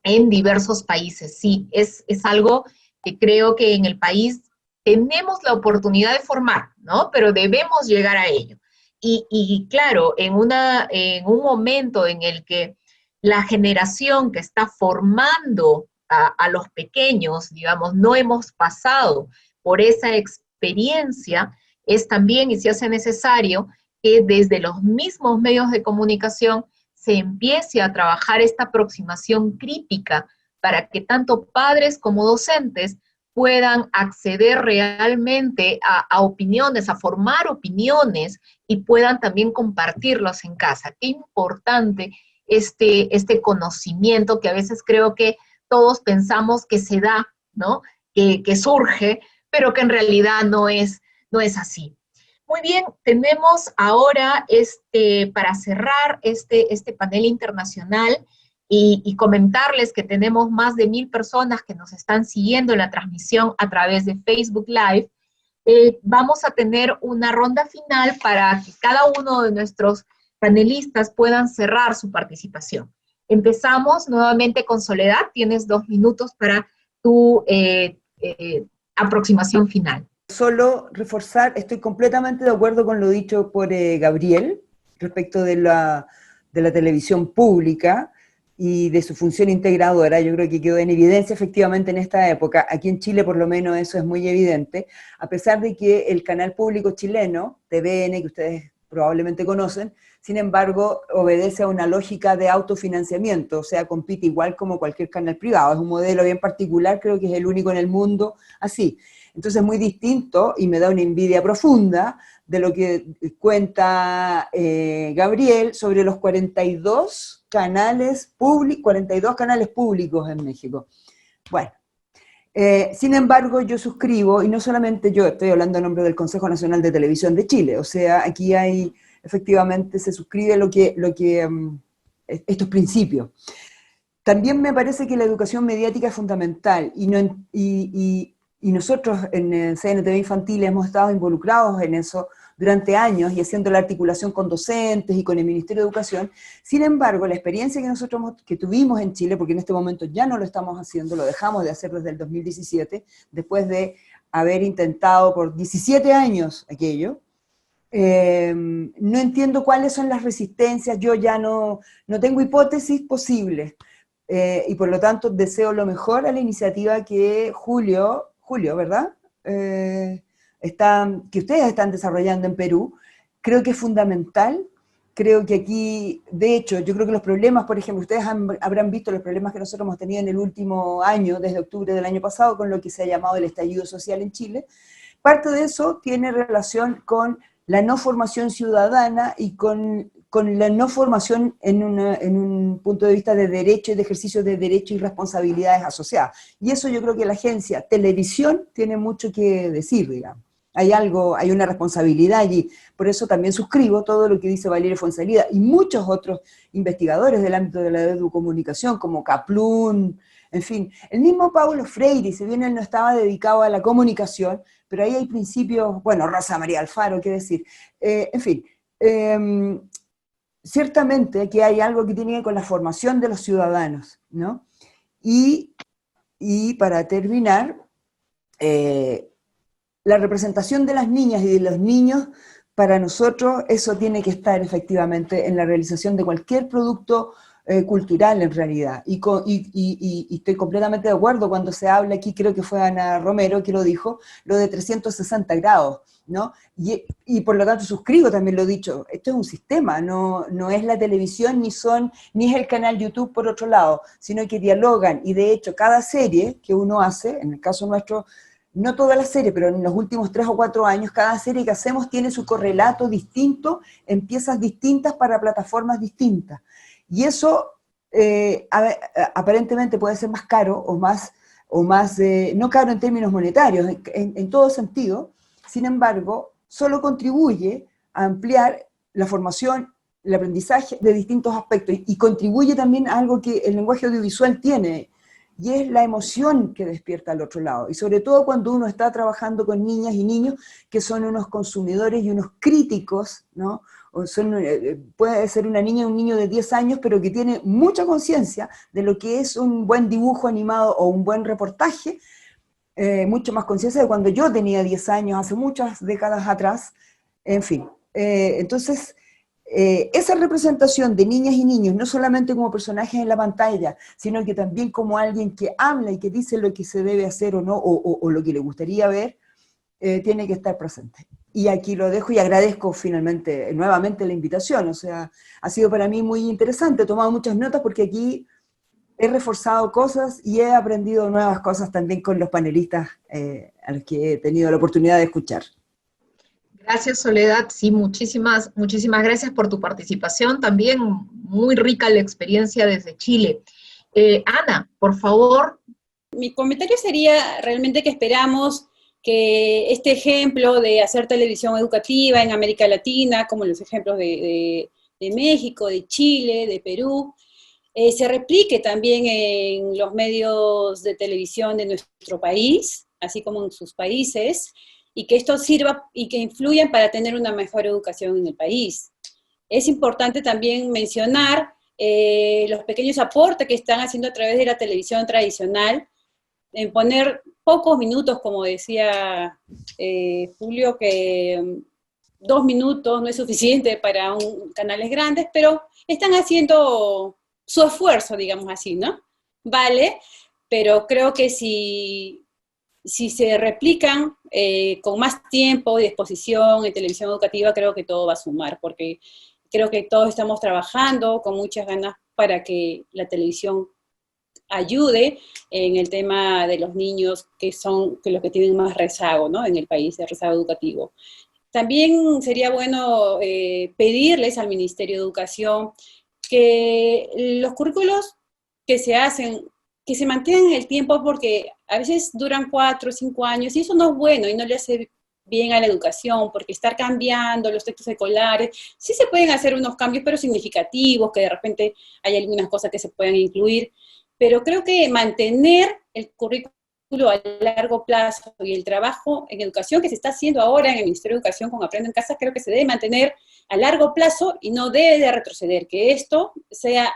en diversos países. Sí, es algo que creo que en el país tenemos la oportunidad de formar, ¿no? Pero debemos llegar a ello. Y claro, en un momento en el que la generación que está formando a los pequeños, digamos, no hemos pasado por esa experiencia, es también, y se hace necesario, que desde los mismos medios de comunicación se empiece a trabajar esta aproximación crítica para que tanto padres como docentes puedan acceder realmente a opiniones, a formar opiniones y puedan también compartirlos en casa. Qué importante este conocimiento que a veces creo que todos pensamos que se da, ¿no? Que surge, pero que en realidad no es así. Muy bien, tenemos ahora para cerrar este panel internacional y comentarles que tenemos más de 1000 personas que nos están siguiendo en la transmisión a través de Facebook Live. Vamos a tener una ronda final para que cada uno de nuestros panelistas puedan cerrar su participación. Empezamos nuevamente con Soledad. Tienes 2 minutos para tu aproximación final. Solo reforzar, estoy completamente de acuerdo con lo dicho por Gabriel respecto de la televisión pública y de su función integradora. Yo creo que quedó en evidencia efectivamente en esta época. Aquí en Chile por lo menos eso es muy evidente, a pesar de que el canal público chileno, TVN, que ustedes probablemente conocen, sin embargo obedece a una lógica de autofinanciamiento, o sea, compite igual como cualquier canal privado. Es un modelo bien particular, creo que es el único en el mundo así. Entonces es muy distinto y me da una envidia profunda de lo que cuenta Gabriel sobre los 42 canales públicos en México. Bueno, sin embargo yo suscribo, y no solamente yo, estoy hablando en nombre del Consejo Nacional de Televisión de Chile, o sea, aquí efectivamente se suscribe estos principios. También me parece que la educación mediática es fundamental, y nosotros en CNTV Infantil hemos estado involucrados en eso durante años y haciendo la articulación con docentes y con el Ministerio de Educación. Sin embargo, la experiencia que tuvimos en Chile, porque en este momento ya no lo estamos haciendo, lo dejamos de hacer desde el 2017, después de haber intentado por 17 años aquello, no entiendo cuáles son las resistencias, yo ya no tengo hipótesis posibles, y por lo tanto deseo lo mejor a la iniciativa que Julio, ¿verdad? Que ustedes están desarrollando en Perú. Creo que es fundamental. Creo que aquí, de hecho, yo creo que los problemas, por ejemplo, ustedes habrán visto los problemas que nosotros hemos tenido en el último año, desde octubre del año pasado, con lo que se ha llamado el estallido social en Chile. Parte de eso tiene relación con la no formación ciudadana y con la no formación en un punto de vista de derecho y de ejercicio de derecho y responsabilidades asociadas. Y eso yo creo que la agencia Televisión tiene mucho que decir, digamos. Hay una responsabilidad allí. Por eso también suscribo todo lo que dice Valeria Fonsalida y muchos otros investigadores del ámbito de la educomunicación, como Kaplun, en fin. El mismo Paulo Freire, si bien él no estaba dedicado a la comunicación, pero ahí hay principios, bueno, Rosa María Alfaro, qué decir. En fin, ciertamente que hay algo que tiene que ver con la formación de los ciudadanos, ¿no? Y para terminar, la representación de las niñas y de los niños, para nosotros eso tiene que estar efectivamente en la realización de cualquier producto cultural en realidad. Y estoy completamente de acuerdo cuando se habla aquí, creo que fue Ana Romero que lo dijo, lo de 360 grados, ¿no? Y por lo tanto suscribo también lo dicho, esto es un sistema, no es la televisión ni es el canal YouTube por otro lado, sino que dialogan, y de hecho cada serie que uno hace, en el caso nuestro, no toda la serie, pero en los últimos 3 o 4 años, cada serie que hacemos tiene su correlato distinto en piezas distintas para plataformas distintas. Y eso aparentemente puede ser más caro o más no caro en términos monetarios, en todo sentido. Sin embargo, solo contribuye a ampliar la formación, el aprendizaje de distintos aspectos, y contribuye también a algo que el lenguaje audiovisual tiene, y es la emoción que despierta al otro lado, y sobre todo cuando uno está trabajando con niñas y niños que son unos consumidores y unos críticos, ¿no? O puede ser una niña o un niño de 10 años, pero que tiene mucha conciencia de lo que es un buen dibujo animado o un buen reportaje, mucho más conciencia de cuando yo tenía 10 años, hace muchas décadas atrás, en fin. Entonces, esa representación de niñas y niños, no solamente como personajes en la pantalla, sino que también como alguien que habla y que dice lo que se debe hacer o no, o lo que le gustaría ver, tiene que estar presente. Y aquí lo dejo y agradezco finalmente, nuevamente la invitación. O sea, ha sido para mí muy interesante, he tomado muchas notas porque aquí he reforzado cosas y he aprendido nuevas cosas también con los panelistas a los que he tenido la oportunidad de escuchar. Gracias, Soledad. Sí, muchísimas gracias por tu participación. También muy rica la experiencia desde Chile. Ana, por favor. Mi comentario sería realmente que esperamos que este ejemplo de hacer televisión educativa en América Latina, como los ejemplos de México, de Chile, de Perú, se replique también en los medios de televisión de nuestro país, así como en sus países, y que esto sirva y que influyan para tener una mejor educación en el país. Es importante también mencionar los pequeños aportes que están haciendo a través de la televisión tradicional, en poner pocos minutos, como decía Julio, que 2 minutos no es suficiente para canales grandes, pero están haciendo su esfuerzo, digamos así, ¿no? Vale, pero creo que si se replican con más tiempo y disposición en televisión educativa, creo que todo va a sumar, porque creo que todos estamos trabajando con muchas ganas para que la televisión ayude en el tema de los niños que los que tienen más rezago, ¿no? En el país, de rezago educativo. También sería bueno pedirles al Ministerio de Educación que los currículos que se hacen, que se mantengan en el tiempo, porque a veces duran 4 o 5 años, y eso no es bueno y no le hace bien a la educación, porque estar cambiando los textos escolares, sí se pueden hacer unos cambios, pero significativos, que de repente hay algunas cosas que se puedan incluir, pero creo que mantener el currículo a largo plazo y el trabajo en educación que se está haciendo ahora en el Ministerio de Educación con Aprendo en Casa, creo que se debe mantener a largo plazo y no debe de retroceder, que esto sea,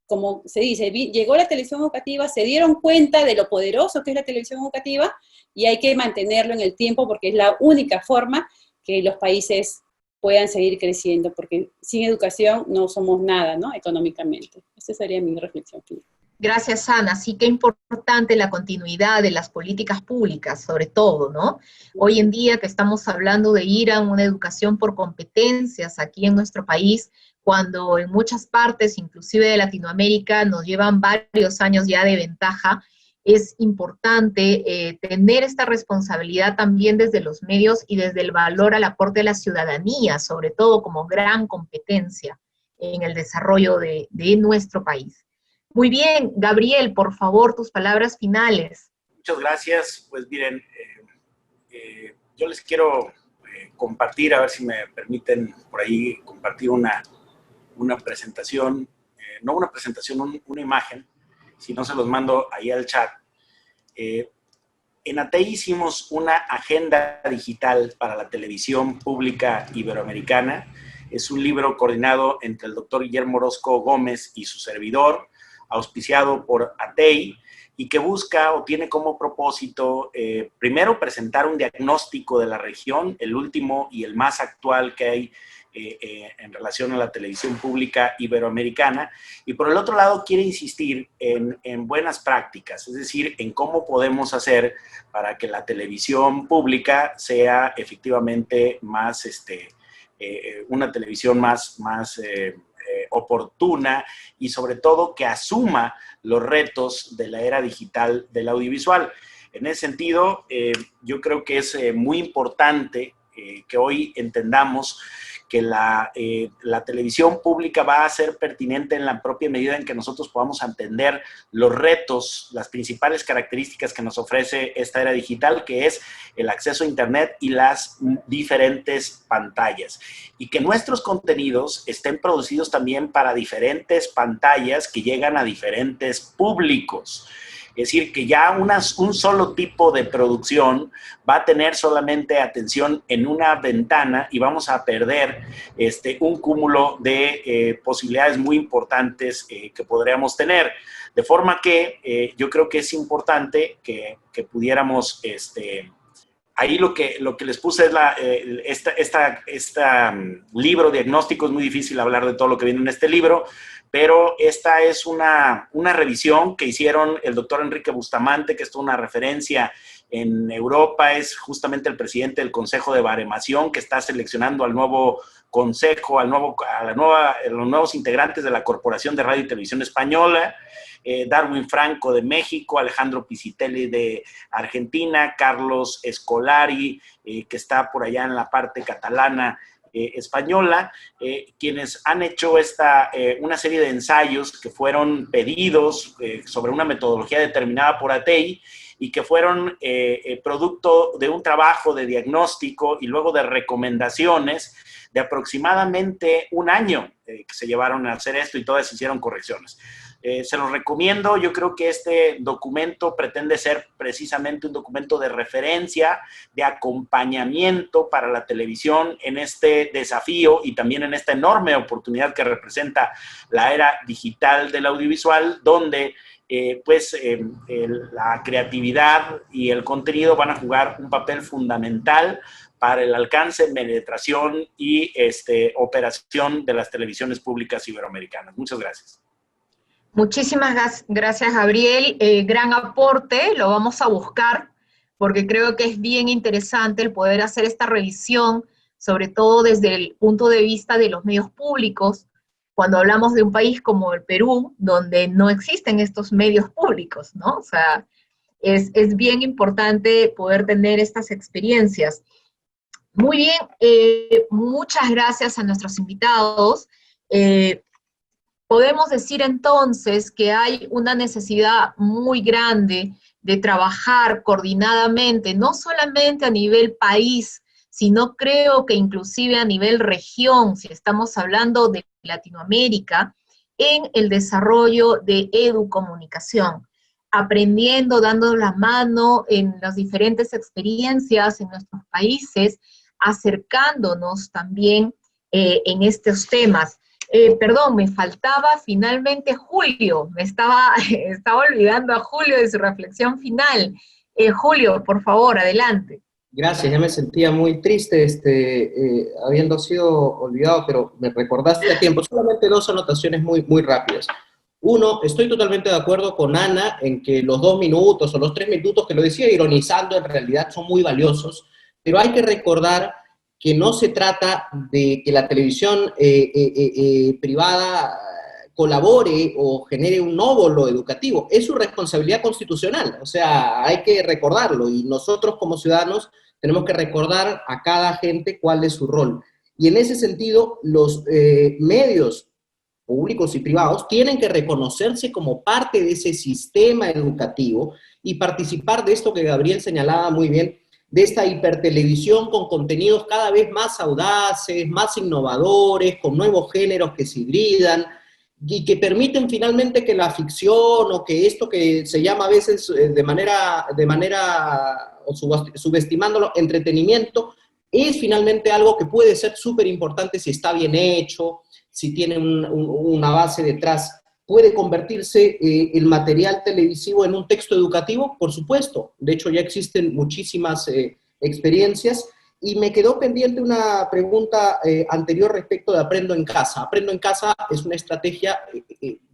como se dice, llegó la televisión educativa, se dieron cuenta de lo poderoso que es la televisión educativa y hay que mantenerlo en el tiempo porque es la única forma que los países puedan seguir creciendo, porque sin educación no somos nada, ¿no? Económicamente. Esa sería mi reflexión final. Gracias, Ana. Sí, que importante la continuidad de las políticas públicas, sobre todo, ¿no? Hoy en día que estamos hablando de ir a una educación por competencias aquí en nuestro país, cuando en muchas partes, inclusive de Latinoamérica, nos llevan varios años ya de ventaja, es importante tener esta responsabilidad también desde los medios y desde el valor al aporte de la ciudadanía, sobre todo como gran competencia en el desarrollo de nuestro país. Muy bien, Gabriel, por favor, tus palabras finales. Muchas gracias. Pues miren, yo les quiero compartir, a ver si me permiten por ahí compartir una presentación, no una presentación, una imagen, si no se los mando ahí al chat. En ATEI hicimos una agenda digital para la televisión pública iberoamericana. Es un libro coordinado entre el doctor Guillermo Orozco Gómez y su servidor, auspiciado por ATEI, y que busca o tiene como propósito, primero, presentar un diagnóstico de la región, el último y el más actual que hay en relación a la televisión pública iberoamericana, y por el otro lado quiere insistir en buenas prácticas, es decir, en cómo podemos hacer para que la televisión pública sea efectivamente más, una televisión más oportuna y sobre todo que asuma los retos de la era digital del audiovisual. En ese sentido, yo creo que es muy importante que hoy entendamos que la televisión pública va a ser pertinente en la propia medida en que nosotros podamos entender los retos, las principales características que nos ofrece esta era digital, que es el acceso a Internet y las diferentes pantallas. Y que nuestros contenidos estén producidos también para diferentes pantallas que llegan a diferentes públicos. Es decir, que ya un solo tipo de producción va a tener solamente atención en una ventana y vamos a perder un cúmulo de posibilidades muy importantes que podríamos tener. De forma que yo creo que es importante que pudiéramos... Ahí lo que les puse es este libro diagnóstico. Es muy difícil hablar de todo lo que viene en este libro, pero esta es una revisión que hicieron el doctor Enrique Bustamante, que es una referencia en Europa, es justamente el presidente del Consejo de Baremación, que está seleccionando al nuevo consejo, a los nuevos integrantes de la Corporación de Radio y Televisión Española. Darwin Franco de México, Alejandro Pisitelli de Argentina, Carlos Escolari, que está por allá en la parte catalana española, quienes han hecho una serie de ensayos que fueron pedidos sobre una metodología determinada por ATEI y que fueron producto de un trabajo de diagnóstico y luego de recomendaciones de aproximadamente un año que se llevaron a hacer esto, y todas hicieron correcciones. Se los recomiendo. Yo creo que este documento pretende ser precisamente un documento de referencia, de acompañamiento para la televisión en este desafío y también en esta enorme oportunidad que representa la era digital del audiovisual, donde la creatividad y el contenido van a jugar un papel fundamental para el alcance, penetración y operación de las televisiones públicas iberoamericanas. Muchas gracias. Muchísimas gracias, Gabriel. Gran aporte, lo vamos a buscar, porque creo que es bien interesante el poder hacer esta revisión, sobre todo desde el punto de vista de los medios públicos, cuando hablamos de un país como el Perú, donde no existen estos medios públicos, ¿no? O sea, es bien importante poder tener estas experiencias. Muy bien, muchas gracias a nuestros invitados. Podemos decir entonces que hay una necesidad muy grande de trabajar coordinadamente, no solamente a nivel país, sino creo que inclusive a nivel región, si estamos hablando de Latinoamérica, en el desarrollo de educomunicación, aprendiendo, dando la mano en las diferentes experiencias en nuestros países, acercándonos también en estos temas. Perdón, me faltaba finalmente Julio, me estaba olvidando a Julio de su reflexión final. Julio, por favor, adelante. Gracias, ya me sentía muy triste habiendo sido olvidado, pero me recordaste a tiempo. Solamente dos anotaciones muy, muy rápidas. Uno, estoy totalmente de acuerdo con Ana en que los 2 minutos o los 3 minutos, que lo decía ironizando, en realidad son muy valiosos, pero hay que recordar que no se trata de que la televisión privada colabore o genere un óvulo educativo. Es su responsabilidad constitucional, o sea, hay que recordarlo, y nosotros como ciudadanos tenemos que recordar a cada agente cuál es su rol. Y en ese sentido, los medios públicos y privados tienen que reconocerse como parte de ese sistema educativo y participar de esto que Gabriel señalaba muy bien, de esta hipertelevisión con contenidos cada vez más audaces, más innovadores, con nuevos géneros que se hibridan y que permiten finalmente que la ficción o que esto que se llama a veces de manera o subestimándolo, entretenimiento, es finalmente algo que puede ser súper importante si está bien hecho, si tiene una base detrás. ¿Puede convertirse el material televisivo en un texto educativo? Por supuesto. De hecho, ya existen muchísimas experiencias. Y me quedó pendiente una pregunta anterior respecto de Aprendo en Casa. Aprendo en Casa es una estrategia,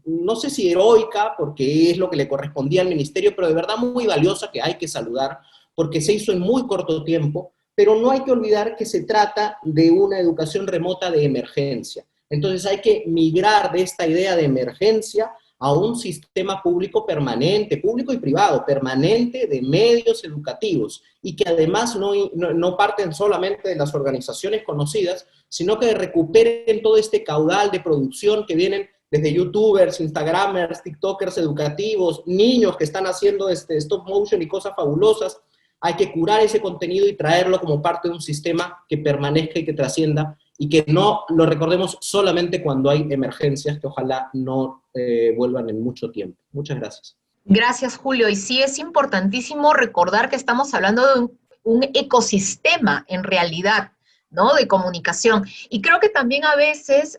no sé si heroica, porque es lo que le correspondía al ministerio, pero de verdad muy valiosa, que hay que saludar, porque se hizo en muy corto tiempo, pero no hay que olvidar que se trata de una educación remota de emergencia. Entonces hay que migrar de esta idea de emergencia a un sistema público permanente, público y privado, permanente de medios educativos, y que además no parten solamente de las organizaciones conocidas, sino que recuperen todo este caudal de producción que vienen desde youtubers, instagramers, tiktokers educativos, niños que están haciendo stop motion y cosas fabulosas. Hay que curar ese contenido y traerlo como parte de un sistema que permanezca y que trascienda, y que no lo recordemos solamente cuando hay emergencias, que ojalá no vuelvan en mucho tiempo. Muchas gracias. Gracias, Julio. Y sí, es importantísimo recordar que estamos hablando de un ecosistema en realidad, ¿no? De comunicación. Y creo que también a veces,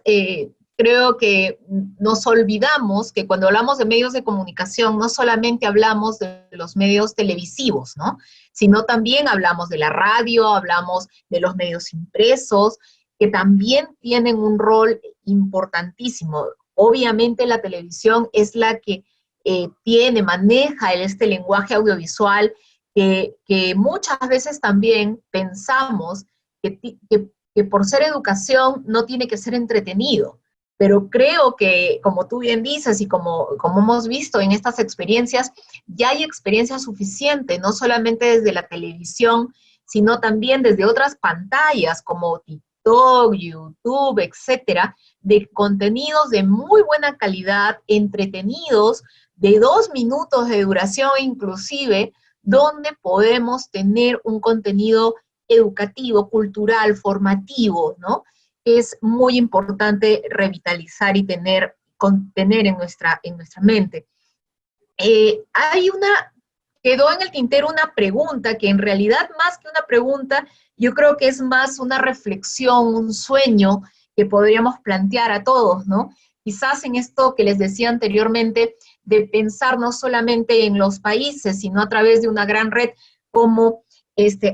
creo que nos olvidamos que cuando hablamos de medios de comunicación, no solamente hablamos de los medios televisivos, ¿no? Sino también hablamos de la radio, hablamos de los medios impresos, que también tienen un rol importantísimo. Obviamente la televisión es la que maneja este lenguaje audiovisual que muchas veces también pensamos que por ser educación no tiene que ser entretenido. Pero creo que, como tú bien dices y como hemos visto en estas experiencias, ya hay experiencia suficiente, no solamente desde la televisión, sino también desde otras pantallas como TikTok, YouTube, etcétera, de contenidos de muy buena calidad, entretenidos, de 2 minutos de duración inclusive, donde podemos tener un contenido educativo, cultural, formativo, ¿no? Es muy importante revitalizar y contener en nuestra mente. Quedó en el tintero una pregunta, que en realidad más que una pregunta, yo creo que es más una reflexión, un sueño que podríamos plantear a todos, ¿no? Quizás en esto que les decía anteriormente, de pensar no solamente en los países, sino a través de una gran red como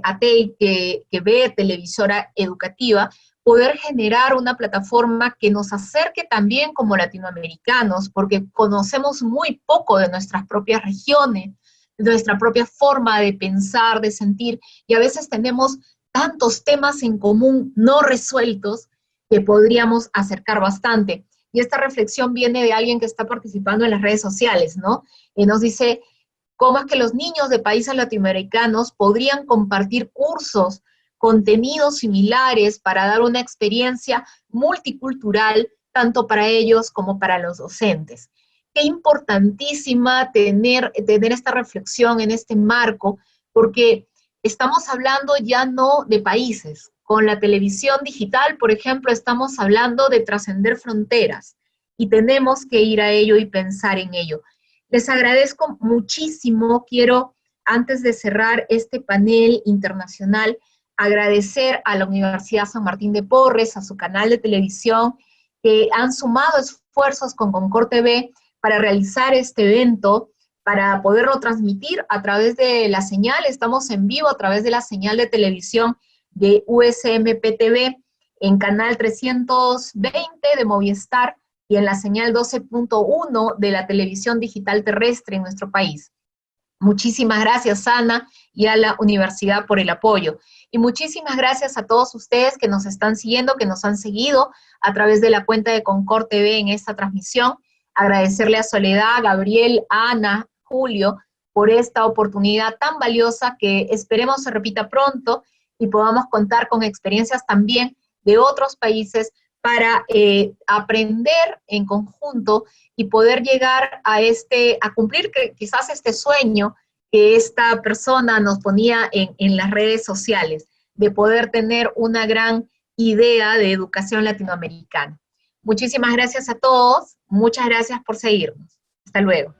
ATEI, que ve televisora educativa, poder generar una plataforma que nos acerque también como latinoamericanos, porque conocemos muy poco de nuestras propias regiones, de nuestra propia forma de pensar, de sentir, y a veces tenemos tantos temas en común no resueltos que podríamos acercar bastante. Y esta reflexión viene de alguien que está participando en las redes sociales, ¿no? Y nos dice, ¿cómo es que los niños de países latinoamericanos podrían compartir cursos, contenidos similares para dar una experiencia multicultural, tanto para ellos como para los docentes? Qué importantísima tener esta reflexión en este marco, porque estamos hablando ya no de países. Con la televisión digital, por ejemplo, estamos hablando de trascender fronteras, y tenemos que ir a ello y pensar en ello. Les agradezco muchísimo. Quiero, antes de cerrar este panel internacional, agradecer a la Universidad San Martín de Porres, a su canal de televisión, que han sumado esfuerzos con Concord TV para realizar este evento, para poderlo transmitir a través de la señal. Estamos en vivo a través de la señal de televisión de USMP TV, en canal 320 de Movistar, y en la señal 12.1 de la televisión digital terrestre en nuestro país. Muchísimas gracias, Ana, y a la universidad por el apoyo. Y muchísimas gracias a todos ustedes que nos están siguiendo, que nos han seguido a través de la cuenta de Concord TV en esta transmisión. Agradecerle a Soledad, Gabriel, Ana, Julio, por esta oportunidad tan valiosa que esperemos se repita pronto y podamos contar con experiencias también de otros países para aprender en conjunto y poder llegar a cumplir quizás este sueño que esta persona nos ponía en las redes sociales, de poder tener una gran idea de educación latinoamericana. Muchísimas gracias a todos, muchas gracias por seguirnos. Hasta luego.